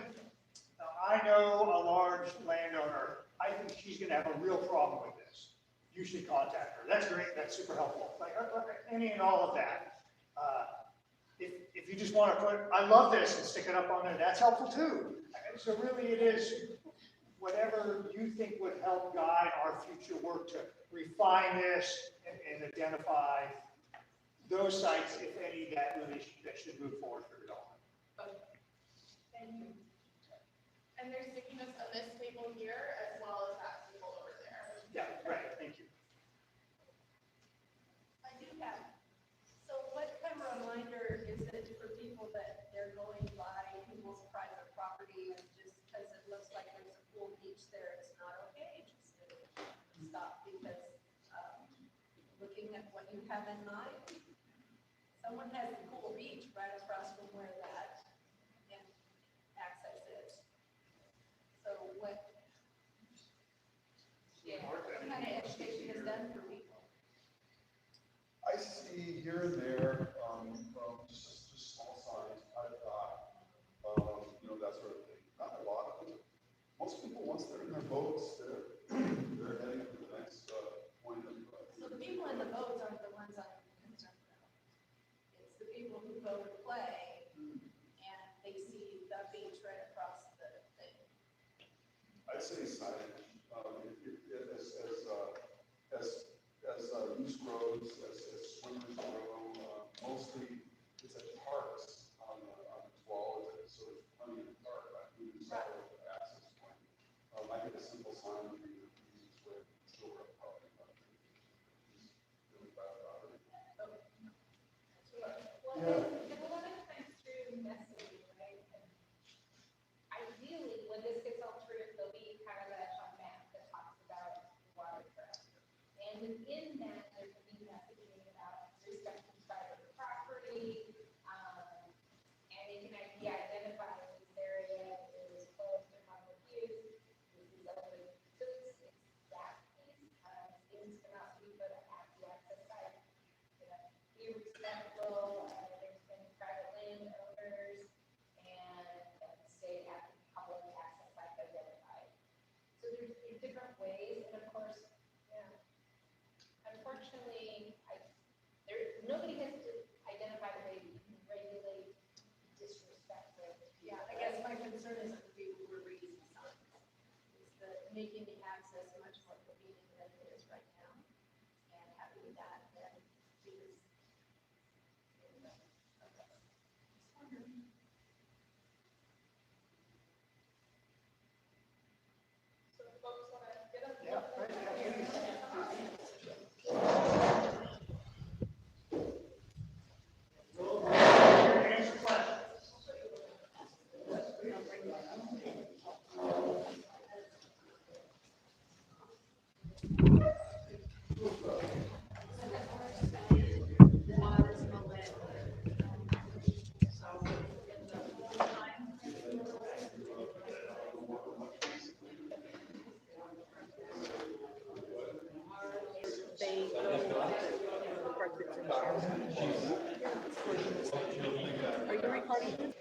I know a large landowner, I think she's gonna have a real problem with this. You should contact her. That's great, that's super helpful. Like, any and all of that. If you just wanna put, I love this and stick it up on there, that's helpful too. So really it is whatever you think would help guide our future work to refine this and identify those sites, if any, that should move forward for development. Thank you. And there's stickiness on this table here as well as that table over there. Yeah, right, thank you. I do have, so what kind of reminder is it for people that they're going by people's private property and just because it looks like there's a cool beach there, it's not okay, just to stop because, looking at what you have in mind, someone has a cool beach right across from where that and access is. So what kind of education is done for people? I see here and there, just small signs, I've got, that sort of thing. Not a lot of them. Most people, once they're in their boats, they're heading to the next point of. So the people in the boats aren't the ones I'm concerned about. It's the people who go to play and they see the beach right across the thing. I'd say signage, as use grows, as swimmers grow, mostly it's at parks on the wall, so there's plenty of park, access point. I get a simple sign would be the easiest way to show where I'm talking about. Really bad about it. Well, and a lot of times through messaging, right? And ideally, when this gets all through, there'll be kind of a map that talks about watercraft. And within that, there's be messaging about respecting private property, and it can be identified as this area is closed to public use. This is open to that piece. Things cannot be put at the access site. Be respectful, there's been private landowners and stay at public access sites identified. So there's different ways, and of course, unfortunately, nobody has to identify the way you can regulate disrespectful. Yeah, I guess my concern is the people who are reading signs. Is the making the access much more convenient than it is right now. And having that then is. So folks want to get up? Yeah, right, Are you recording this?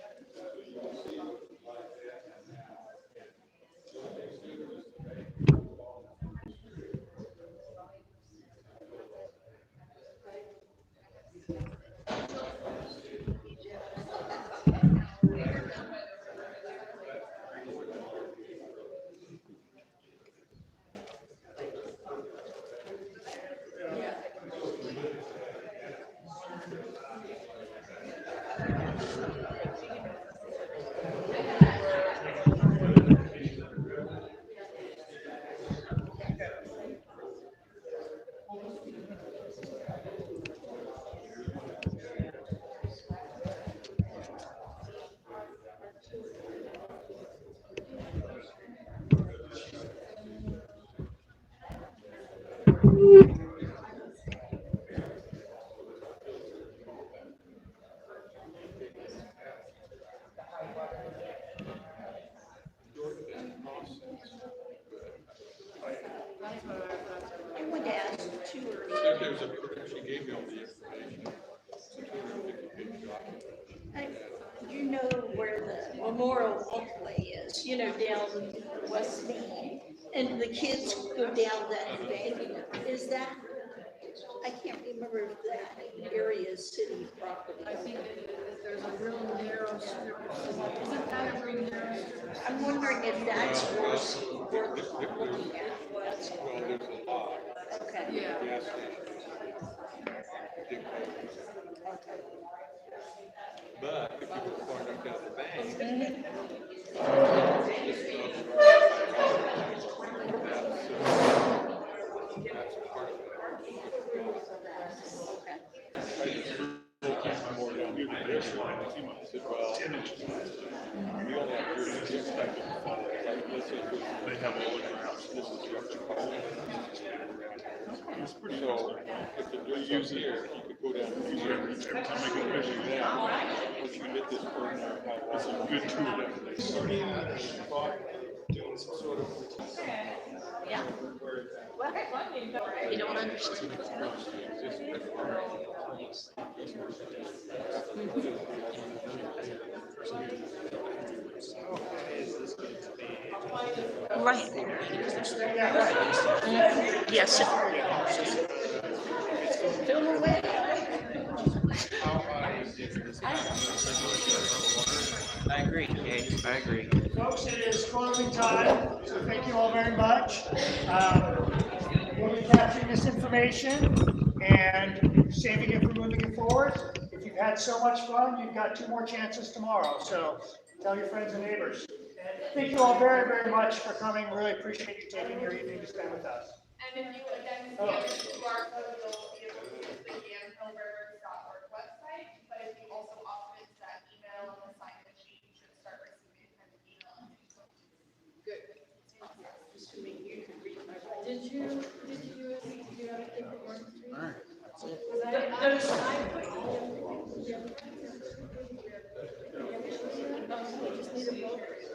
email the information. It's a 250-page document. You know where the Memorial Walkway is, you know, down West Main, and the kids go down that bank. Is that, I can't remember if that area is city property. I think there's a real narrow strip. Isn't that a real narrow strip? I'm wondering if that's worth looking at. Well, there's a lot. Okay. Yeah. Gas stations. But if you go far enough down the bank, that's part of it. More down here than this one. I said, well, we only have 36 seconds. Like, this is, they have all the graphs. This is what you call it. It's pretty So if it was use here, you could go down and use it every time I can measure that. Once you hit this corner, how It's a good tool. doing some sort of. Yeah. You don't understand. Right. Yes. Film away. I agree, Kate, I agree. Folks, it is closing time, so thank you all very much. We'll be capturing this information and saving it for moving it forward. If you've had so much fun, you've got 2 more chances tomorrow, so tell your friends and neighbors. And thank you all very, very much for coming. Really appreciate you taking your evening to spend with us. And if you again scan the QR code, you'll be able to use the yamhillriver.org website. But if you also opt into that email and the sign-in sheet, you should start receiving kind of email. Good. Just to make you can read my. Did you have anything for Orange Street? All right, that's it. I just need a vote.